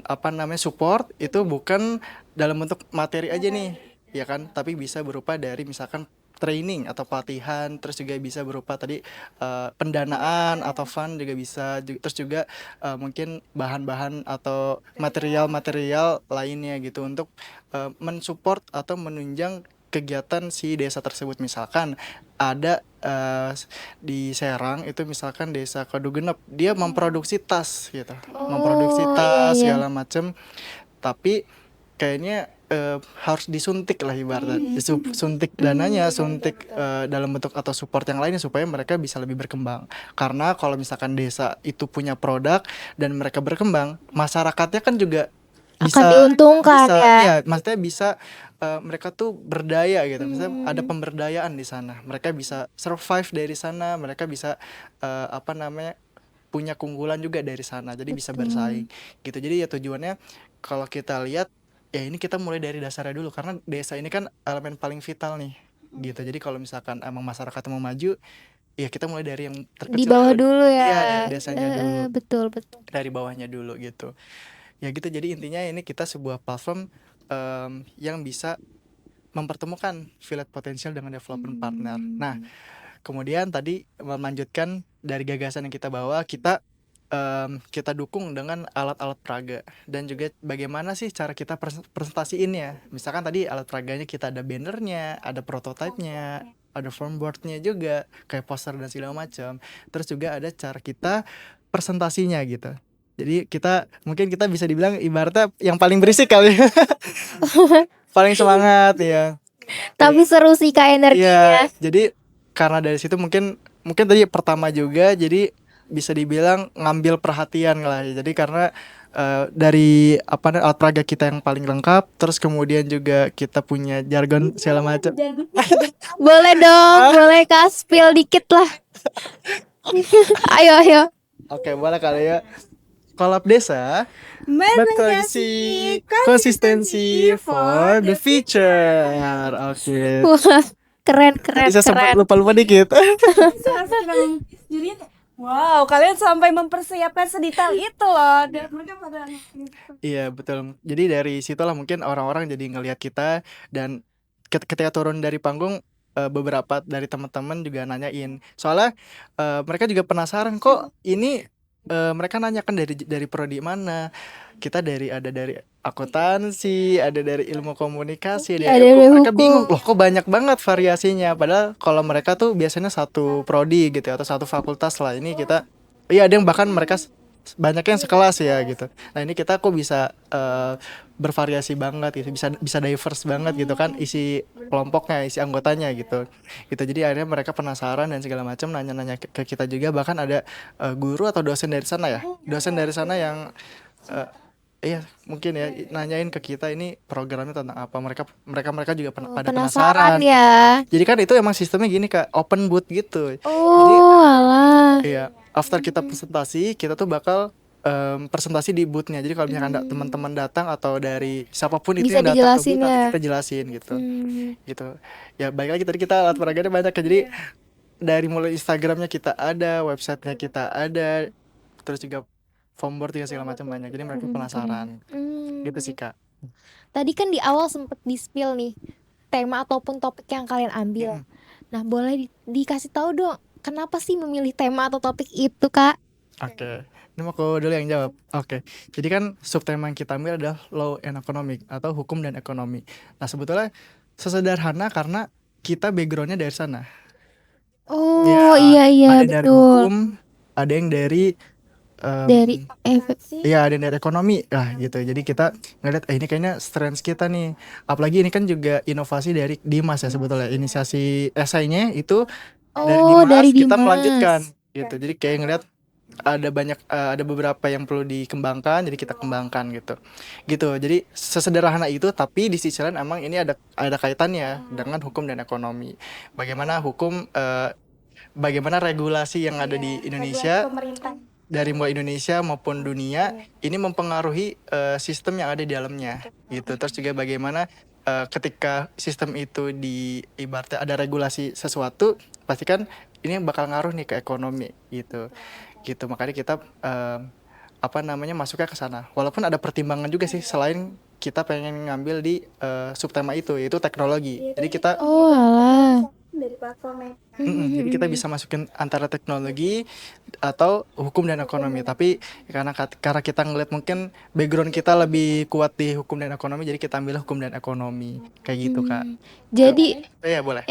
support itu bukan dalam bentuk materi aja nih, ya kan? Tapi bisa berupa dari misalkan training atau pelatihan, terus juga bisa berupa tadi pendanaan atau fund juga bisa, terus juga mungkin bahan-bahan atau material-material lainnya gitu untuk mensupport atau menunjang kegiatan si desa tersebut. Misalkan ada di Serang itu misalkan desa Kadugenep, dia memproduksi tas gitu, memproduksi tas iya. segala macem, tapi kayaknya harus disuntik lah ibaratnya, suntik dananya, suntik dalam bentuk atau support yang lainnya supaya mereka bisa lebih berkembang. Karena kalau misalkan desa itu punya produk dan mereka berkembang, masyarakatnya kan juga Akan diuntungkan bisa, ya. ya, maksudnya bisa mereka tuh berdaya gitu. Misalnya ada pemberdayaan di sana, mereka bisa survive dari sana, mereka bisa apa namanya punya keunggulan juga dari sana, jadi bisa bersaing gitu. Jadi ya tujuannya kalau kita lihat ya ini kita mulai dari dasarnya dulu karena desa ini kan elemen paling vital nih gitu. Jadi kalau misalkan emang masyarakat mau maju, ya kita mulai dari yang terkecil Di bawah dulu Iya, ya. dari desanya dulu, Betul betul. dari bawahnya dulu gitu. Ya gitu, jadi intinya ini kita sebuah platform yang bisa mempertemukan village potensial dengan development partner. Nah, kemudian tadi melanjutkan dari gagasan yang kita bawa, kita dukung dengan alat-alat peraga dan juga bagaimana sih cara kita presentasiinnya. Misalkan tadi alat peraganya kita ada bannernya, ada prototipenya, ada formboardnya juga, kayak poster dan segala macam. Terus juga ada cara kita presentasinya gitu. Jadi mungkin kita bisa dibilang ibaratnya yang paling berisik kali, paling semangat ya. Tapi seru sih Kak energinya. Iya, jadi karena dari situ mungkin tadi pertama juga, jadi bisa dibilang ngambil perhatian lah. Jadi karena dari alat peraga kita yang paling lengkap, terus kemudian juga kita punya jargon segala macam. Boleh dong, boleh Kak spill dikit lah. Ayo. Oke, boleh kali ya. Collab desa, Berkoneksi konsistensi for the future. Oke. Wah, keren. Bisa sempat lupa dikit. Wow, kalian sampai mempersiapkan sedetail itu loh. Dan mereka pada Iya betul. Jadi dari situlah mungkin orang-orang jadi ngelihat kita, dan ketika turun dari panggung beberapa dari teman-teman juga nanyain. Soalnya mereka juga penasaran kok ini mereka nanyakan dari prodi mana. Kita ada dari akuntansi, ada dari ilmu komunikasi, Ada dari mereka hukum. bingung loh kok banyak banget variasinya. Padahal kalau mereka tuh biasanya satu prodi gitu ya, atau satu fakultas lah. Ini kita ada yang bahkan mereka banyak yang sekelas ya gitu. Nah ini kita kok bisa bervariasi banget gitu, bisa diverse banget gitu kan isi kelompoknya, isi anggotanya gitu. Jadi akhirnya mereka penasaran dan segala macam, nanya-nanya ke kita juga. Bahkan ada guru atau dosen dari sana ya, yang iya mungkin ya nanyain ke kita ini programnya tentang apa. Mereka juga pada penasaran. Ya. Jadi kan itu emang sistemnya gini Kak, open booth gitu. Oh, alah. Iya, after kita presentasi, kita tuh bakal presentasi di boothnya. Jadi kalau misalkan ada teman-teman datang atau dari siapapun itu Bisa yang datang ke dijelasin booth, nanti ya. kita jelasin gitu. Gitu. Ya baik lagi, tadi kita alat peraganya banyak ya. Jadi dari mulai Instagramnya kita ada, websitenya kita ada, terus juga formboard juga segala macam banyak. Jadi mereka penasaran. Gitu sih Kak. Tadi kan di awal sempet di-spill nih tema ataupun topik yang kalian ambil. Nah, boleh dikasih tahu dong, kenapa sih memilih tema atau topik itu, Kak? Oke, ini mau aku dulu yang jawab. Oke, jadi kan subtema yang kita ambil adalah law and economic atau hukum dan ekonomi. Nah sebetulnya sesederhana karena kita backgroundnya dari sana. Oh, Ya, iya ada dari betul. hukum, ada yang dari Dari iya, ada yang dari ekonomi lah gitu. Jadi kita ngeliat ini kayaknya strengths kita nih. Apalagi ini kan juga inovasi dari Dimas ya sebetulnya. Inisiasi esainya itu dari Dimas, kita Dimas. melanjutkan gitu. Jadi kayak ngeliat ada beberapa yang perlu dikembangkan, jadi kita kembangkan gitu. Jadi sesederhana itu, tapi di sisi lain emang ini ada kaitannya dengan hukum dan ekonomi. Bagaimana bagaimana regulasi yang ada di Indonesia, dari mulai Indonesia maupun dunia, ini mempengaruhi sistem yang ada di dalamnya gitu. Terus juga bagaimana ketika sistem itu ibaratnya ada regulasi sesuatu, pasti kan ini bakal ngaruh nih ke ekonomi gitu. Makanya kita masuknya ke sana. Walaupun ada pertimbangan juga sih, selain kita pengen ngambil di subtema itu, yaitu teknologi. Jadi kita alah. dari platformnya. jadi kita bisa masukin antara teknologi atau hukum dan ekonomi. Tapi karena kita ngeliat mungkin background kita lebih kuat di hukum dan ekonomi, jadi kita ambil hukum dan ekonomi kayak gitu Kak. Jadi Iya boleh.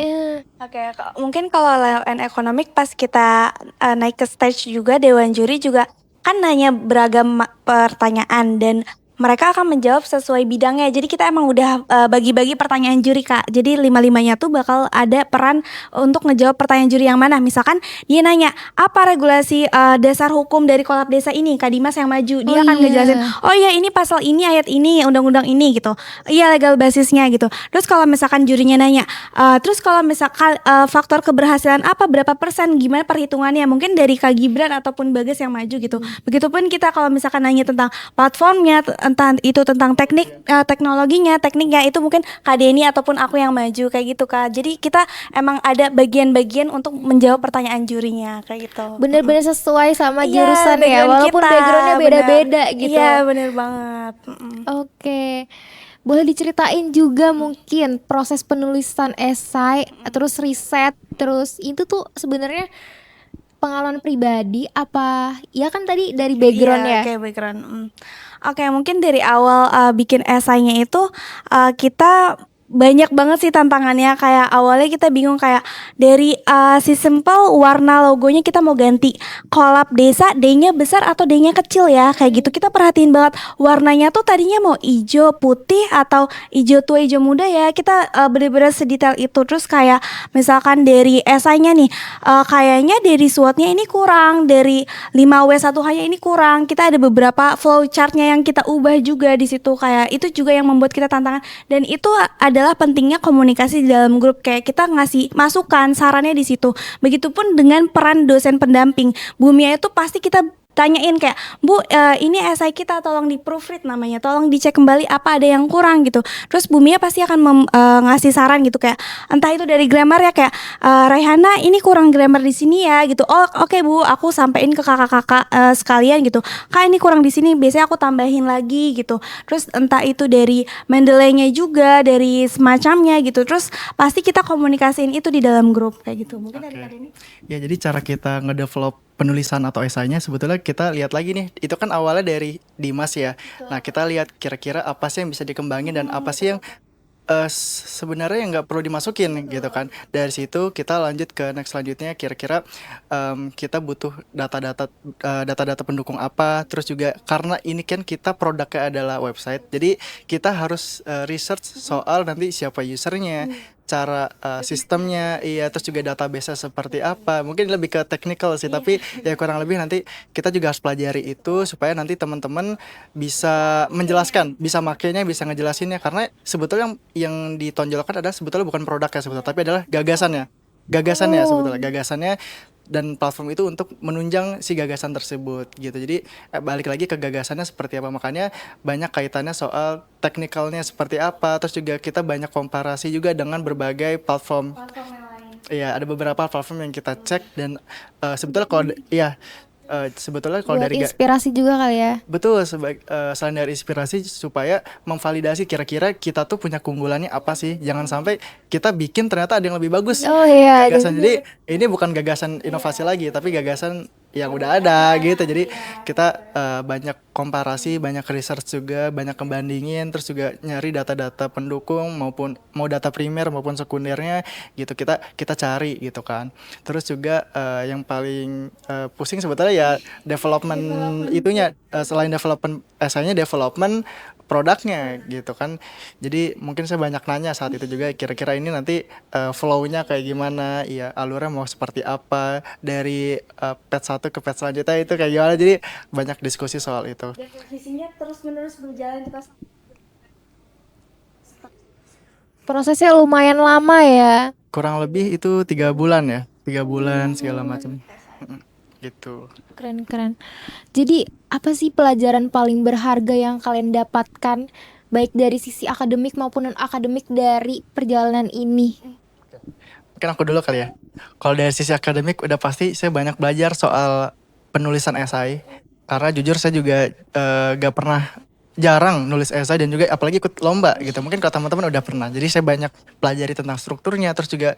Oke, mungkin kalau law and economic pas kita naik ke stage juga, dewan juri juga kan nanya beragam pertanyaan, dan mereka akan menjawab sesuai bidangnya. Jadi kita emang udah bagi-bagi pertanyaan juri Kak. Jadi 5-5-nya tuh bakal ada peran untuk ngejawab pertanyaan juri yang mana. Misalkan dia nanya, apa regulasi dasar hukum dari kolab desa ini? Kak Dimas yang maju, dia Oh akan iya. ngejelasin, oh iya ini pasal ini, ayat ini, undang-undang ini gitu. Iya legal basisnya gitu. Terus kalau misalkan jurinya nanya, terus kalau misalkan faktor keberhasilan apa, berapa persen, gimana perhitungannya? Mungkin dari Kak Gibran ataupun Bagas yang maju gitu. Begitupun kita kalau misalkan nanya tentang platformnya, entah itu tentang teknologinya, tekniknya, itu mungkin Kak Denny ataupun aku yang maju kayak gitu Kak. Jadi kita emang ada bagian-bagian untuk menjawab pertanyaan jurinya kayak gitu. Bener-bener sesuai sama Iya, jurusan ya, background walaupun kita, backgroundnya bener. beda-beda gitu. Iya bener banget. Oke, boleh diceritain juga mungkin proses penulisan esai, terus riset, terus itu tuh sebenarnya pengalaman pribadi apa? Ya kan tadi dari background Iya, ya. kayak background. Oke, mungkin dari awal bikin esainya itu kita banyak banget sih tantangannya. Kayak awalnya kita bingung kayak dari si simple warna logonya kita mau ganti kolab desa, D-nya besar atau D-nya kecil ya, kayak gitu. Kita perhatiin banget warnanya tuh tadinya mau hijau putih atau hijau tua hijau muda ya. Kita bener-bener sedetail itu. Terus kayak misalkan dari esainya nih, kayaknya dari SWOT-nya ini kurang, dari 5W1H-nya ini kurang. Kita ada beberapa flow chart-nya yang kita ubah juga di situ. Kayak itu juga yang membuat kita tantangan, dan itu adalah pentingnya komunikasi di dalam grup. Kayak kita ngasih masukan, sarannya di situ. Begitupun dengan peran dosen pendamping. Bu Mia itu pasti kita tanyain kayak, Bu, ini esai kita tolong di proofread namanya, tolong dicek kembali apa ada yang kurang gitu. Terus Bu Mia pasti akan ngasih saran gitu, kayak entah itu dari grammar ya, kayak Raihana ini kurang grammar di sini ya gitu. Oh oke Bu, aku sampein ke kakak-kakak sekalian gitu. Kak ini kurang di sini, biasanya aku tambahin lagi gitu. Terus entah itu dari Mendeley-nya juga, dari semacamnya gitu. Terus pasti kita komunikasiin itu di dalam grup kayak gitu. Mungkin dari Oke. Kak Denny. Ya, jadi cara kita ngedevelop penulisan atau esainya sebetulnya kita lihat lagi nih, itu kan awalnya dari Dimas ya. Nah, kita lihat kira-kira apa sih yang bisa dikembangin dan apa sih yang sebenarnya yang nggak perlu dimasukin gitu kan. Dari situ kita lanjut ke next selanjutnya, kira-kira kita butuh data-data pendukung apa. Terus juga karena ini kan kita produknya adalah website, jadi kita harus research soal nanti siapa usernya, cara sistemnya, iya, terus juga database seperti apa. Mungkin lebih ke technical sih, tapi ya kurang lebih nanti kita juga harus pelajari itu supaya nanti teman-teman bisa menjelaskan, bisa makainya, bisa ngejelasinnya. Karena sebetulnya yang ditonjolkan adalah sebetulnya bukan produknya sebetulnya, tapi adalah gagasannya sebetulnya, gagasannya dan platform itu untuk menunjang si gagasan tersebut gitu. Jadi balik lagi ke gagasannya seperti apa, makanya banyak kaitannya soal teknikalnya seperti apa. Terus juga kita banyak komparasi juga dengan berbagai platform. Iya, ada beberapa platform yang kita cek dan sebetulnya kalau sebetulnya kalau Buat dari inspirasi juga kali ya. betul, selain dari inspirasi supaya memvalidasi kira-kira kita tuh punya keunggulannya apa sih. Jangan sampai kita bikin ternyata ada yang lebih bagus Oh iya, gagasan. Jadi ini bukan gagasan inovasi lagi, tapi gagasan yang udah ada gitu. Jadi kita banyak komparasi, banyak research juga, banyak kebandingin, terus juga nyari data-data pendukung maupun mau data primer maupun sekundernya gitu. Kita cari gitu kan. Terus juga yang paling pusing sebetulnya ya development itunya, selain development esainya, development produknya gitu kan. Jadi mungkin saya banyak nanya saat itu juga, kira-kira ini nanti flow-nya kayak gimana, ya alurnya mau seperti apa dari page 1 ke page selanjutnya itu kayak gimana. Jadi banyak diskusi soal itu. Dan revisinya terus-menerus berjalan kita. Prosesnya lumayan lama ya. Kurang lebih itu 3 bulan ya, 3 bulan segala macam gitu. Keren-keren. Jadi apa sih pelajaran paling berharga yang kalian dapatkan baik dari sisi akademik maupun non akademik dari perjalanan ini? Mungkin aku dulu kali ya. Kalau dari sisi akademik udah pasti saya banyak belajar soal penulisan esai. Karena jujur saya juga jarang nulis esai dan juga apalagi ikut lomba gitu. Mungkin kalau teman-teman udah pernah. Jadi saya banyak pelajari tentang strukturnya, terus juga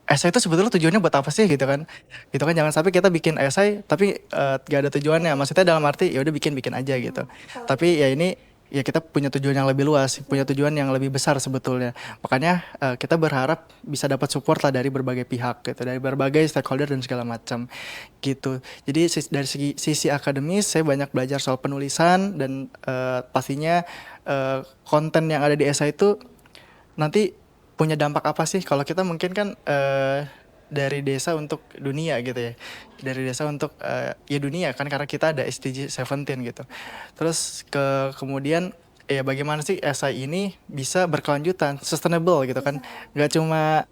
esai itu sebetulnya tujuannya buat apa sih gitu kan. Gitu kan, jangan sampai kita bikin esai tapi gak ada tujuannya. Maksudnya dalam arti ya udah bikin aja gitu. Tapi ya ini ya kita punya tujuan yang lebih luas, punya tujuan yang lebih besar sebetulnya. Makanya kita berharap bisa dapat support lah dari berbagai pihak gitu, dari berbagai stakeholder dan segala macam gitu. Jadi dari sisi akademis saya banyak belajar soal penulisan dan pastinya konten yang ada di esai itu nanti punya dampak apa sih kalau kita mungkin kan dari desa untuk dunia gitu ya, dari desa untuk ya dunia kan, karena kita ada SDG 17 gitu. Terus kemudian ya bagaimana sih esai ini bisa berkelanjutan, sustainable gitu kan, nggak cuma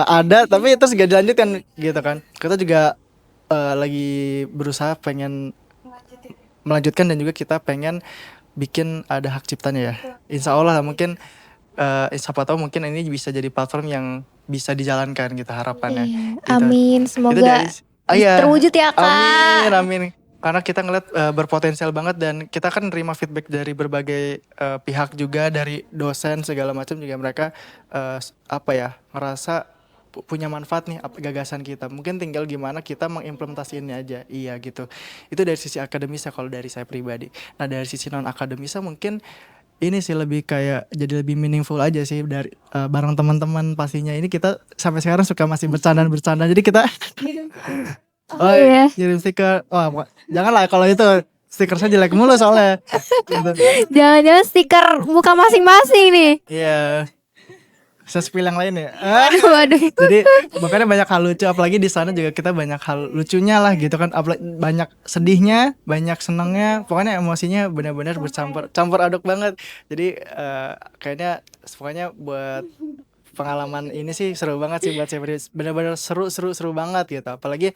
ada tapi terus gak dilanjutkan gitu kan. Kita juga lagi berusaha pengen melanjutkan dan juga kita pengen bikin ada hak ciptanya ya. Insya Allah lah, mungkin siapa tahu mungkin ini bisa jadi platform yang bisa dijalankan gitu harapannya. Iya. Gitu. Amin, Itu semoga dari iya. terwujud ya Kak. Amin, amin. Karena kita ngeliat berpotensial banget dan kita kan nerima feedback dari berbagai pihak juga, dari dosen segala macam juga, mereka ngerasa punya manfaat nih gagasan kita. Mungkin tinggal gimana kita mengimplementasiinnya aja. Iya gitu. Itu dari sisi akademisnya kalau dari saya pribadi. Nah dari sisi non akademisnya mungkin ini sih lebih kayak jadi lebih meaningful aja sih dari bareng teman-teman pastinya. Ini kita sampai sekarang suka masih bercanda. Jadi kita iya. kirim stiker. Wah, janganlah kalau itu stiker saya jelek mulu soalnya. Gitu. Jangan-jangan stiker muka masing-masing nih. Iya. Bisa spill yang lain ya. Waduh. Jadi makanya banyak hal lucu, apalagi di sana juga kita banyak hal lucunya lah gitu kan, banyak sedihnya, banyak senangnya, pokoknya emosinya benar-benar campur aduk banget. Jadi kayaknya pokoknya buat pengalaman ini sih seru banget sih buat saya, benar-benar seru banget gitu. Apalagi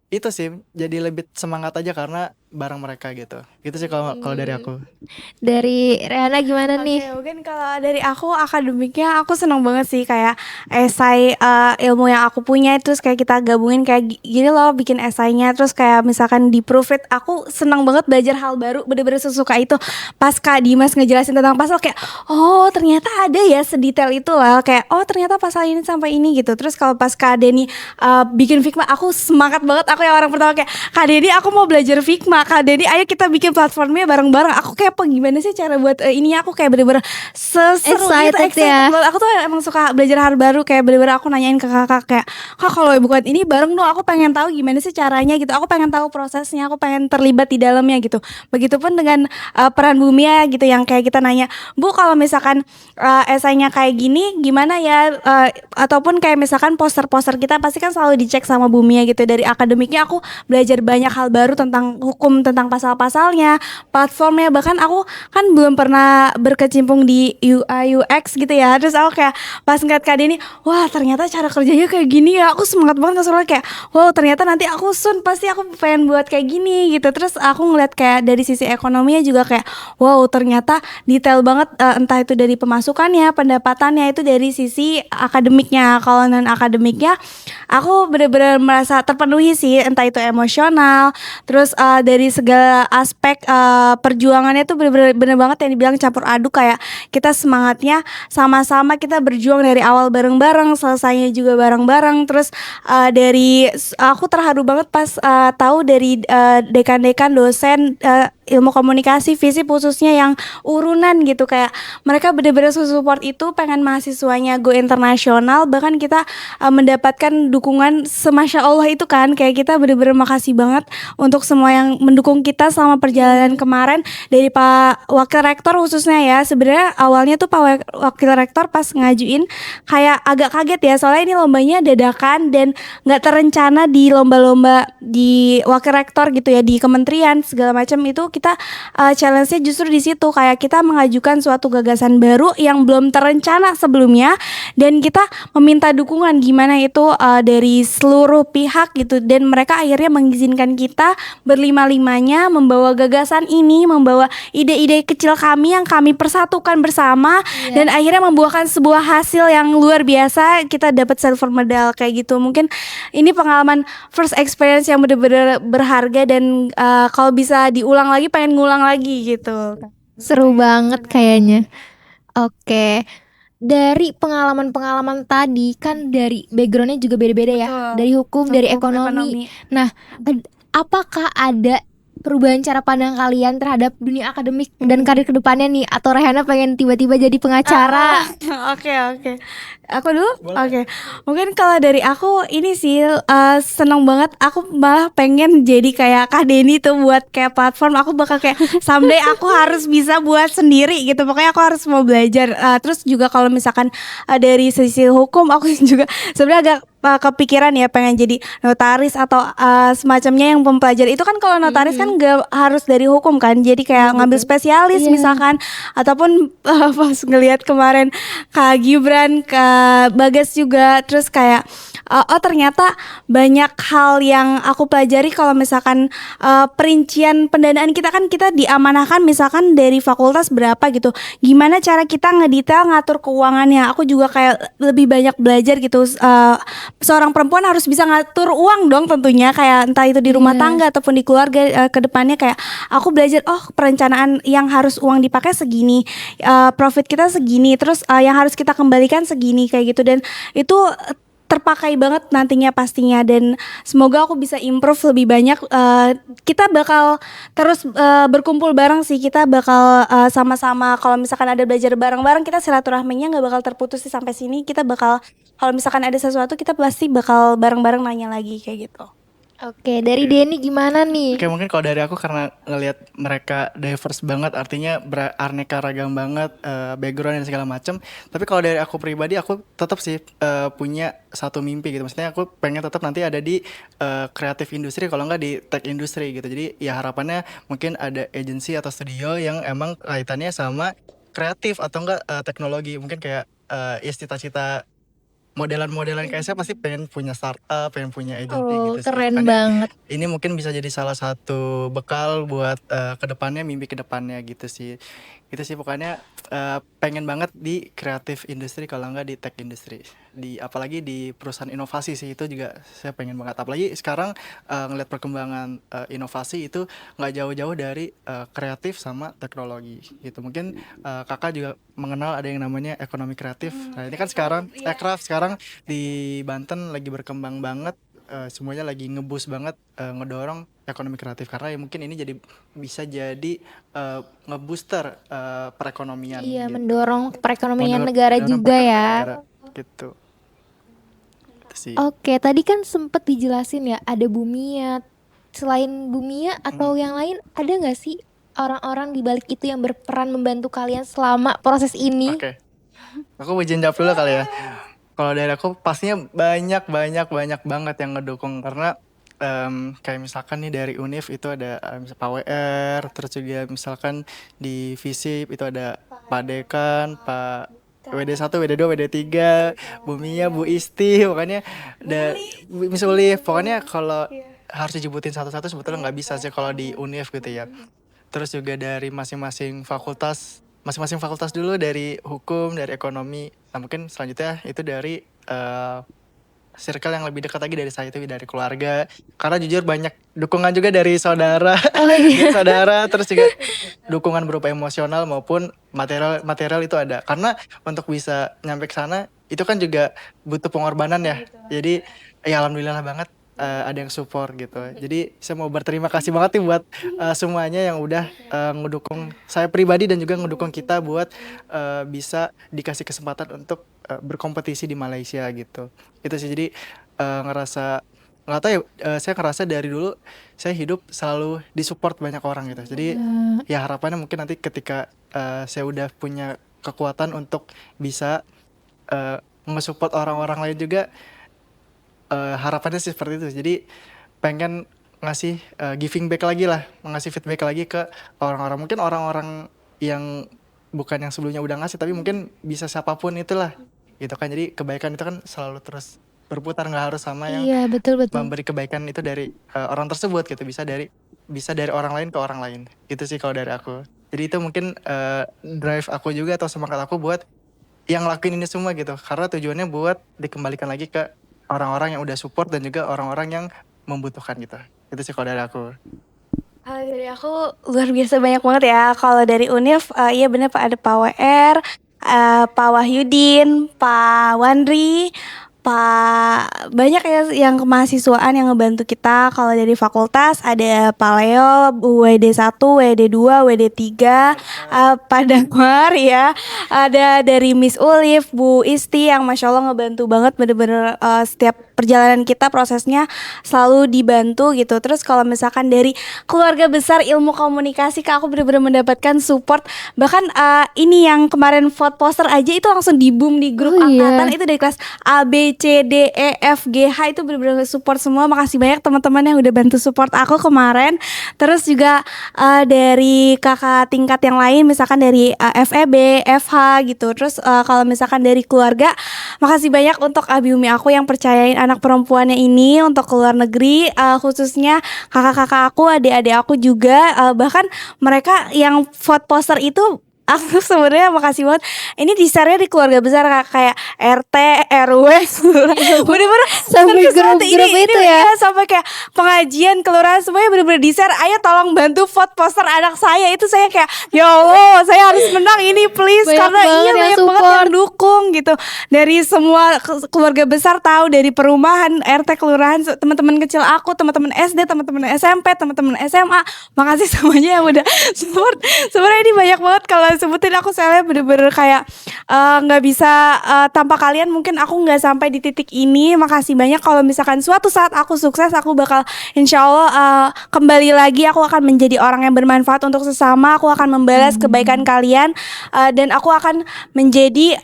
itu sih jadi lebih semangat aja karena bareng mereka gitu. Gitu sih kalau dari aku. Dari Rihanna gimana nih? Oke, mungkin kalau dari aku akademiknya aku seneng banget sih, kayak esai ilmu yang aku punya terus kayak kita gabungin kayak gini loh, bikin esainya terus kayak misalkan di proofread. Aku seneng banget belajar hal baru, bener-bener sesuka itu. Pas Kak Dimas ngejelasin tentang pasal kayak oh ternyata ada ya sedetail itu lah, kayak oh ternyata pasal ini sampai ini gitu. Terus kalau pas Kak Deni bikin Figma, aku semangat banget. Aku yang orang pertama kayak Kak Deni aku mau belajar Figma, Kak Deni ayo kita bikin platformnya bareng-bareng. Aku kayak gimana sih cara buat ini, aku kayak bener-bener seseru Excited ya. banget. Aku tuh emang suka belajar hal baru, kayak bener-bener aku nanyain ke kakak kayak Kak kalau buat ini bareng dong, aku pengen tahu gimana sih caranya gitu, aku pengen tahu prosesnya, aku pengen terlibat di dalamnya gitu. Begitupun dengan peran Bumia gitu, yang kayak kita nanya Bu kalau misalkan esainya kayak gini gimana ya, ataupun kayak misalkan poster-poster kita pasti kan selalu dicek sama Bumia gitu. Dari akademiknya aku belajar banyak hal baru tentang hukum, tentang pasal-pasalnya, platformnya. Bahkan aku kan belum pernah berkecimpung di UI UX gitu ya. Terus aku kayak pas ngeliat Kak Deni, wah ternyata cara kerjanya kayak gini ya. Aku semangat banget, soalnya kayak wow ternyata nanti aku pasti aku pengen buat kayak gini gitu. Terus aku ngeliat kayak dari sisi ekonominya juga kayak wow ternyata detail banget, entah itu dari pemasukannya, pendapatannya, itu dari sisi akademiknya. Kalau non akademiknya aku bener-bener merasa terpenuhi sih, entah itu emosional, terus dari segala aspek perjuangannya tuh bener banget yang dibilang campur aduk, kayak kita semangatnya sama-sama, kita berjuang dari awal bareng-bareng, selesainya juga bareng-bareng. Terus aku terharu banget pas tahu dari dekan-dekan dosen ilmu komunikasi FISIP khususnya yang urunan gitu, kayak mereka bener-bener support itu, pengen mahasiswanya go internasional. Bahkan kita mendapatkan dukungan semasya Allah itu kan, kayak kita bener-bener makasih banget untuk semua yang mendukung kita selama perjalanan kemarin. Dari Pak Wakil Rektor khususnya ya, sebenarnya awalnya tuh Pak Wakil Rektor pas ngajuin kayak agak kaget ya, soalnya ini lombanya dadakan dan nggak terencana di lomba-lomba di Wakil Rektor gitu ya, di kementerian segala macam. Itu kita challenge-nya justru di situ, kayak kita mengajukan suatu gagasan baru yang belum terencana sebelumnya, dan kita meminta dukungan gimana itu dari seluruh pihak gitu, dan mereka akhirnya mengizinkan kita berlima-limanya membawa gagasan ini, membawa ide-ide kecil kami yang kami persatukan bersama, dan akhirnya membuahkan sebuah hasil yang luar biasa. Kita dapat silver medal kayak gitu. Mungkin ini pengalaman first experience yang benar-benar berharga, dan kalau bisa diulang lagi pengen ngulang lagi gitu. Seru banget kayaknya. Oke. Dari pengalaman-pengalaman tadi kan dari backgroundnya juga beda-beda ya. Betul. Dari hukum, dari ekonomi. Nah, apakah ada perubahan cara pandang kalian terhadap dunia akademik dan karir kedepannya nih? Atau Rehana pengen tiba-tiba jadi pengacara? Oke. Aku dulu? Oke. Mungkin kalau dari aku ini sih seneng banget. Aku malah pengen jadi kayak Kak Denny tuh buat kayak platform. Aku bakal kayak someday aku harus bisa buat sendiri gitu. Pokoknya aku harus mau belajar. Terus juga kalau misalkan dari sisi hukum aku juga sebenarnya agak kepikiran ya pengen jadi notaris atau semacamnya yang mempelajari. Itu kan kalau notaris kan gak harus dari hukum kan. Jadi kayak ngambil spesialis misalkan, ataupun pas ngelihat kemarin Kak Gibran, Kak Bagas juga, terus kayak oh ternyata banyak hal yang aku pelajari kalau misalkan perincian pendanaan kita kan kita diamanahkan misalkan dari fakultas berapa gitu. Gimana cara kita ngedetail ngatur keuangannya. Aku juga kayak lebih banyak belajar gitu. Seorang perempuan harus bisa ngatur uang dong tentunya, kayak entah itu di rumah tangga ataupun di keluarga. Ke depannya kayak aku belajar perencanaan yang harus uang dipakai segini, profit kita segini, terus yang harus kita kembalikan segini kayak gitu, dan itu terpakai banget nantinya pastinya, dan semoga aku bisa improve lebih banyak. Kita bakal terus berkumpul bareng sih, kita bakal sama-sama kalau misalkan ada belajar bareng-bareng, kita silaturahminya nggak bakal terputus sih sampai sini. Kita bakal kalau misalkan ada sesuatu kita pasti bakal bareng-bareng nanya lagi kayak gitu. Oke, dari Denny gimana nih? Oke, mungkin kalau dari aku karena ngelihat mereka diverse banget, artinya beraneka ragam banget, background dan segala macam. Tapi kalau dari aku pribadi, aku tetap sih punya satu mimpi gitu. Maksudnya aku pengen tetap nanti ada di kreatif industri, kalau nggak di tech industri gitu. Jadi ya harapannya mungkin ada agency atau studio yang emang kaitannya sama kreatif atau enggak teknologi. Mungkin kayak ya cita-cita modelan-modelan kayak saya pasti pengen punya startup, pengen punya agency Oh, gitu sih. keren Makanya banget. ini mungkin bisa jadi salah satu bekal buat kedepannya, mimpi kedepannya gitu sih. Itu sih pokoknya pengen banget di kreatif industri kalau nggak di tech industri. Apalagi di perusahaan inovasi sih, itu juga saya pengen banget. Apalagi sekarang ngeliat perkembangan inovasi itu nggak jauh-jauh dari kreatif sama teknologi gitu. Mungkin kakak juga mengenal ada yang namanya ekonomi kreatif. Nah ini kan sekarang Ekraf sekarang di Banten lagi berkembang banget. Semuanya lagi ngeboost banget, ngedorong ekonomi kreatif, karena ya mungkin ini bisa jadi ngebooster perekonomian Iya, gitu. mendorong perekonomian negara juga ya. Negara, gitu. Itu sih. Oke, tadi kan sempet dijelasin ya ada Bumia. Selain Bumia atau yang lain, ada nggak sih orang-orang di balik itu yang berperan membantu kalian selama proses ini? Oke. Aku izin jawab dulu kali ya. Kalau dari aku pastinya banyak banget yang ngedukung, karena kayak misalkan nih dari Univ itu ada misal Pak WR, terus juga misalkan di FISIP itu ada Pak Dekan, Pak WD1, WD2, WD3, Bu Mia, Bu Isti, pokoknya Miss Ulif. Pokoknya kalau harus disebutin satu-satu sebetulnya nggak bisa sih kalau di Univ gitu ya. Terus juga dari masing-masing fakultas dulu, dari hukum, dari ekonomi. Nah mungkin selanjutnya itu dari circle yang lebih dekat lagi dari saya, itu dari keluarga. Karena jujur banyak dukungan juga dari saudara, dari saudara, terus juga dukungan berupa emosional maupun material itu ada. Karena untuk bisa nyampe ke sana itu kan juga butuh pengorbanan ya. Jadi ya alhamdulillah banget ada yang support gitu. Jadi saya mau berterima kasih banget nih buat semuanya yang udah ngedukung saya pribadi dan juga ngedukung kita buat bisa dikasih kesempatan untuk berkompetisi di Malaysia gitu. Itu sih, jadi ngerasa nggak tahu ya, saya ngerasa dari dulu saya hidup selalu disupport banyak orang gitu. Jadi ya harapannya mungkin nanti ketika saya udah punya kekuatan untuk bisa nge-support orang-orang lain juga, harapannya sih seperti itu. Jadi pengen ngasih giving back lagi lah, ngasih feedback lagi ke orang-orang, mungkin orang-orang yang bukan yang sebelumnya udah ngasih, tapi mungkin bisa siapapun itulah gitu kan. Jadi kebaikan itu kan selalu terus berputar, nggak harus sama yang Iya, betul. memberi kebaikan itu dari orang tersebut gitu, bisa dari orang lain ke orang lain. Itu sih kalau dari aku. Jadi itu mungkin drive aku juga atau semangat aku buat yang lakuin ini semua gitu, karena tujuannya buat dikembalikan lagi ke orang-orang yang udah support dan juga orang-orang yang membutuhkan gitu. Itu sih kalau dari aku. Kalau dari aku luar biasa banyak banget ya. Kalau dari Univ, iya bener Pak, ada Pak WR, Pak Wahyudin, Pak Wandri, banyak ya yang kemahasiswaan yang ngebantu kita. Kalau dari fakultas ada Paleo, WD 1, WD 2, WD 3, Pak Damar ya. Ada dari Miss Ulif, Bu Isti yang Masya Allah ngebantu banget, bener-bener setiap perjalanan kita prosesnya selalu dibantu gitu. Terus kalau misalkan dari keluarga besar ilmu komunikasi, Kak, aku bener-bener mendapatkan support. Bahkan ini yang kemarin vote poster aja itu langsung di boom di grup angkatan, itu dari kelas A, B, C, D, E, F, G, H, itu bener-bener support semua. Makasih banyak teman-teman yang udah bantu support aku kemarin. Terus juga dari kakak tingkat yang lain, misalkan dari FEB, FH gitu. Terus kalau misalkan dari keluarga, makasih banyak untuk abi umi aku yang percayain anak perempuannya ini untuk ke luar negeri, khususnya kakak-kakak aku, adik-adik aku juga, bahkan mereka yang vote poster itu aku sebenarnya makasih banget. Ini di share-nya di keluarga besar, kayak RT, RW, bener-bener Sampai serius banget. grup-grup itu ya. Sampai kayak pengajian kelurahan semuanya bener-bener di share. Ayo tolong bantu vote poster anak saya. Itu saya kayak ya Allah, saya harus menang ini please. Banyak Karena banget yang banyak banget support. yang dukung gitu. Dari semua keluarga besar tahu, dari perumahan, RT, kelurahan, teman-teman kecil aku, teman-teman SD, teman-teman SMP, teman-teman SMA. Makasih semuanya yang udah support. Sebenarnya ini banyak banget, kalau sebutin aku saya bener-bener kayak nggak bisa tanpa kalian mungkin aku nggak sampai di titik ini. Makasih banyak. Kalau misalkan suatu saat aku sukses, aku bakal insya Allah kembali lagi. Aku akan menjadi orang yang bermanfaat untuk sesama. Aku akan membalas kebaikan kalian, dan aku akan menjadi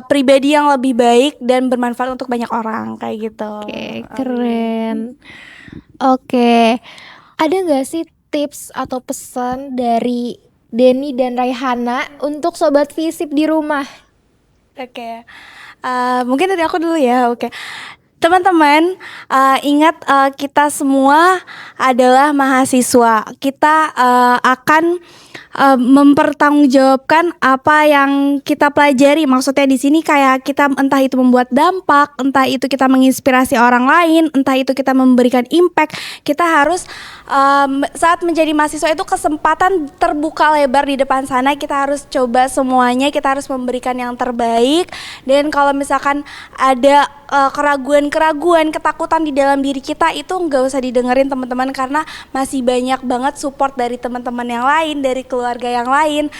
pribadi yang lebih baik dan bermanfaat untuk banyak orang kayak gitu. Oke, keren. Oke, ada nggak sih tips atau pesan dari Denny dan Raihana untuk sobat Visip di rumah? Oke, mungkin dari aku dulu ya. Oke, teman-teman, ingat kita semua adalah mahasiswa. Kita akan mempertanggungjawabkan apa yang kita pelajari. Maksudnya di sini kayak kita entah itu membuat dampak, entah itu kita menginspirasi orang lain, entah itu kita memberikan impact. Kita harus saat menjadi mahasiswa itu kesempatan terbuka lebar di depan sana. Kita harus coba semuanya, kita harus memberikan yang terbaik. Dan kalau misalkan ada keraguan-keraguan, ketakutan di dalam diri kita, itu nggak usah didengerin teman-teman, karena masih banyak banget support dari teman-teman yang lain, dari keluarga yang lain,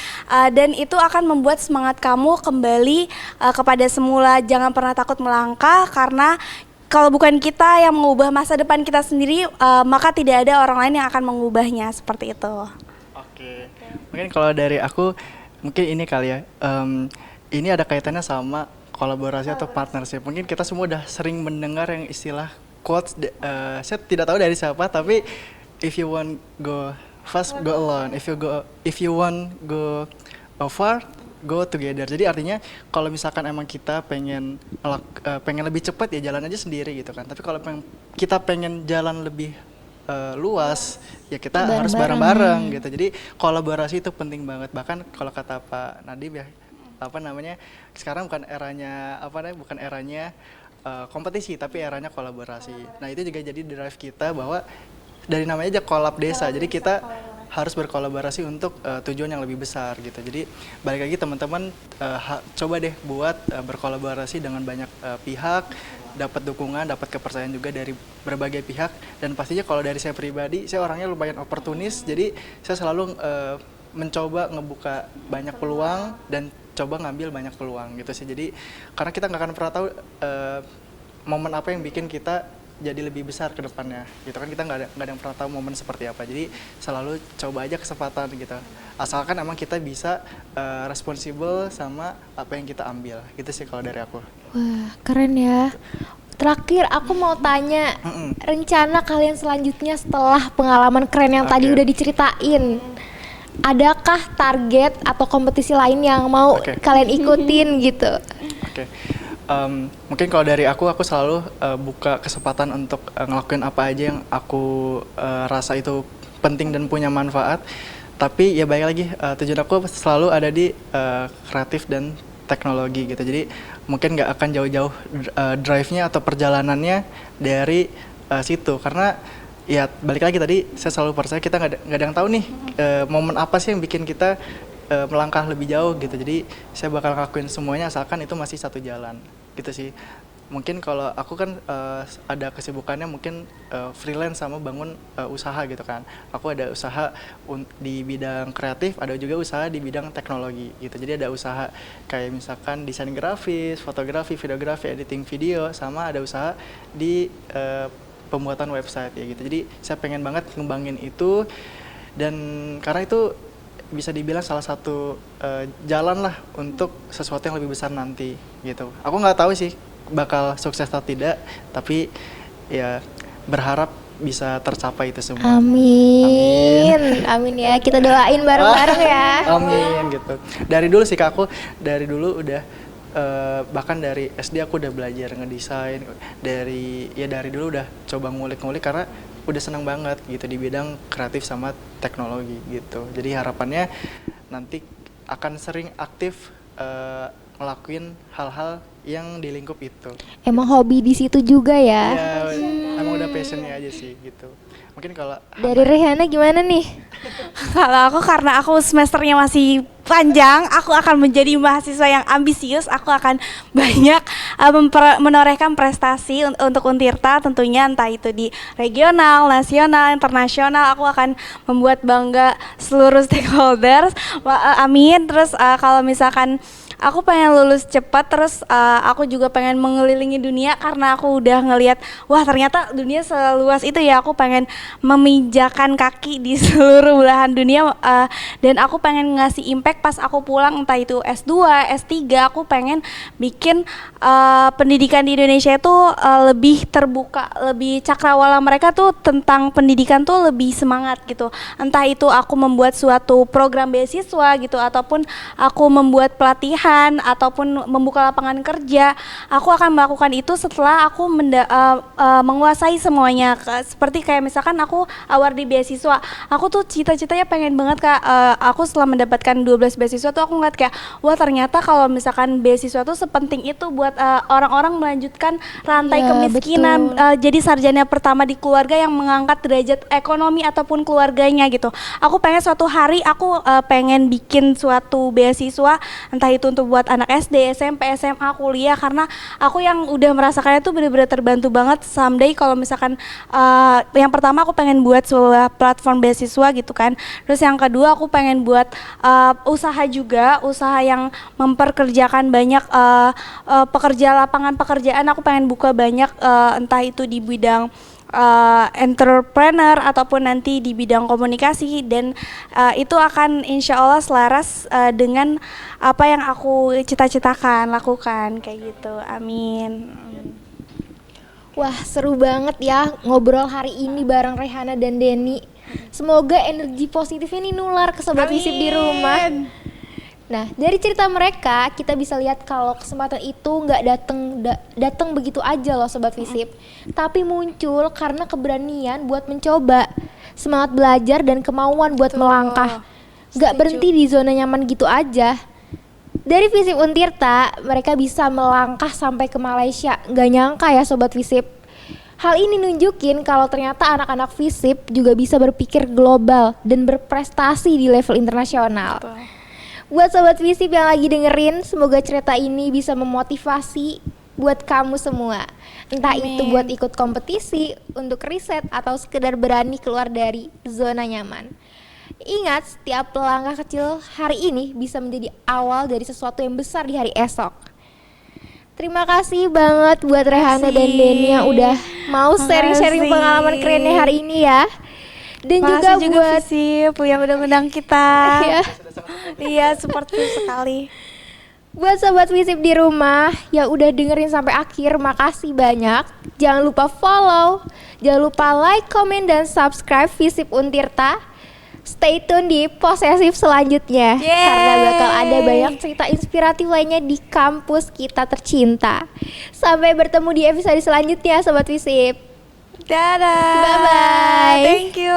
dan itu akan membuat semangat kamu kembali kepada semula. Jangan pernah takut melangkah, karena kalau bukan kita yang mengubah masa depan kita sendiri, maka tidak ada orang lain yang akan mengubahnya. Seperti itu. Oke. Mungkin kalau dari aku, mungkin ini kali ya, ini ada kaitannya sama kolaborasi atau partnership. Mungkin kita semua udah sering mendengar yang istilah quotes, saya tidak tahu dari siapa, tapi if you want go fast, go alone. If you want go far, go together. Jadi artinya kalau misalkan emang kita pengen lebih cepat, ya jalan aja sendiri gitu kan. Tapi kalau kita pengen jalan lebih luas, ya kita harus bareng-bareng gitu. Jadi kolaborasi itu penting banget. Bahkan kalau kata Pak Nadiem ya, sekarang bukan eranya kompetisi, tapi eranya kolaborasi. Nah itu juga jadi drive kita, bahwa dari namanya aja kolab desa, jadi kita harus berkolaborasi untuk tujuan yang lebih besar gitu. Jadi balik lagi teman-teman, coba deh buat berkolaborasi dengan banyak pihak, dapat dukungan, dapat kepercayaan juga dari berbagai pihak. Dan pastinya kalau dari saya pribadi, saya orangnya lumayan oportunis, jadi saya selalu mencoba ngebuka banyak peluang dan coba ngambil banyak peluang gitu sih. Jadi karena kita nggak akan pernah tahu momen apa yang bikin kita jadi lebih besar ke depannya gitu kan. Kita nggak ada yang pernah tahu momen seperti apa. Jadi selalu coba aja kesempatan gitu, asalkan emang kita bisa responsibel sama apa yang kita ambil gitu sih kalau dari aku. Wah, keren ya. Terakhir aku mau tanya, rencana kalian selanjutnya setelah pengalaman keren yang tadi udah diceritain, adakah target atau kompetisi lain yang mau kalian ikutin gitu? Mungkin kalau dari aku selalu buka kesempatan untuk ngelakuin apa aja yang aku rasa itu penting dan punya manfaat. Tapi ya balik lagi, tujuan aku selalu ada di kreatif dan teknologi gitu. Jadi mungkin nggak akan jauh-jauh drive-nya atau perjalanannya dari situ, karena ya balik lagi tadi, saya selalu percaya kita nggak ada yang tahu nih momen apa sih yang bikin kita melangkah lebih jauh gitu. Jadi saya bakal ngelakuin semuanya asalkan itu masih satu jalan gitu sih. mungkin kalau aku kan ada kesibukannya mungkin freelance sama bangun usaha gitu kan. Aku ada usaha di bidang kreatif, ada juga usaha di bidang teknologi gitu. Jadi ada usaha kayak misalkan desain grafis, fotografi, videografi, editing video, sama ada usaha di pembuatan website ya gitu. Jadi saya pengen banget ngembangin itu, dan karena itu bisa dibilang salah satu jalan lah untuk sesuatu yang lebih besar nanti gitu. Aku nggak tahu sih bakal sukses atau tidak, tapi ya berharap bisa tercapai itu semua. Amin. Amin ya. Kita doain bareng-bareng ya. Amin gitu. Dari dulu sih Kak, aku dari dulu udah bahkan dari SD aku udah belajar ngedesain, dari dulu udah coba ngulik-ngulik karena udah senang banget gitu di bidang kreatif sama teknologi gitu. Jadi harapannya nanti akan sering aktif ngelakuin hal-hal yang di lingkup itu. Emang hobi di situ juga ya. Ya, emang udah passionnya aja sih gitu. Mungkin kalau Dari Rehana gimana nih? Kalau aku, karena aku semesternya masih panjang, aku akan menjadi mahasiswa yang ambisius. Aku akan banyak menorehkan prestasi untuk Untirta tentunya, entah itu di regional, nasional, internasional. Aku akan membuat bangga seluruh stakeholders. Amin. Terus kalau misalkan aku pengen lulus cepat, terus aku juga pengen mengelilingi dunia karena aku udah ngelihat, wah ternyata dunia seluas itu ya. Aku pengen memijakan kaki di seluruh belahan dunia, dan aku pengen ngasih impact pas aku pulang, entah itu S2, S3. Aku pengen bikin pendidikan di Indonesia itu lebih terbuka, lebih cakrawala mereka tuh tentang pendidikan tuh lebih semangat gitu. Entah itu aku membuat suatu program beasiswa gitu, ataupun aku membuat pelatihan, ataupun membuka lapangan kerja. Aku akan melakukan itu setelah aku menguasai semuanya. Seperti kayak misalkan aku award di beasiswa, aku tuh cita-citanya pengen banget Kak, aku setelah mendapatkan 12 beasiswa tuh aku ngeliat kayak, wah ternyata kalau misalkan beasiswa tuh sepenting itu buat orang-orang melanjutkan rantai Ya, kemiskinan, jadi sarjana pertama di keluarga yang mengangkat derajat ekonomi ataupun keluarganya gitu. Aku pengen suatu hari aku pengen bikin suatu beasiswa, entah itu untuk buat anak SD, SMP, SMA, kuliah, karena aku yang udah merasakannya tuh bener-bener terbantu banget. Someday kalau misalkan yang pertama aku pengen buat sebuah platform beasiswa gitu kan. Terus yang kedua aku pengen buat usaha juga, usaha yang memperkerjakan banyak pekerja, lapangan pekerjaan. Aku pengen buka banyak entah itu di bidang entrepreneur ataupun nanti di bidang komunikasi, dan itu akan insya Allah selaras dengan apa yang aku cita-citakan lakukan kayak gitu. Amin. Wah, seru banget ya ngobrol hari ini bareng Rehana dan Denny. Semoga energi positifnya ini nular ke sobat Visip di rumah. Nah, dari cerita mereka kita bisa lihat kalau kesempatan itu nggak datang begitu aja loh sobat Visip, tapi muncul karena keberanian buat mencoba, semangat belajar dan kemauan buat melangkah. Nggak berhenti di zona nyaman gitu aja. Dari Visip Untirta, mereka bisa melangkah sampai ke Malaysia. Nggak nyangka ya sobat Visip. Hal ini nunjukin kalau ternyata anak-anak Visip juga bisa berpikir global dan berprestasi di level internasional. Buat sobat Visip yang lagi dengerin, semoga cerita ini bisa memotivasi buat kamu semua. Entah itu buat ikut kompetisi, untuk riset, atau sekedar berani keluar dari zona nyaman. Ingat, setiap langkah kecil hari ini bisa menjadi awal dari sesuatu yang besar di hari esok. Terima kasih banget buat Rehana dan Denny yang udah mau sharing-sharing pengalaman kerennya hari ini ya. Dan juga buat Visip yang udah undang kita. Iya, seperti sekali. Buat sobat Visip di rumah yang udah dengerin sampai akhir, makasih banyak. Jangan lupa follow, jangan lupa like, comment, dan subscribe Visip Untirta. Stay tune di Posesif selanjutnya. Karena bakal ada banyak cerita inspiratif lainnya di kampus kita tercinta. Sampai bertemu di episode selanjutnya sobat Visip. Dadah. Bye-bye. Thank you.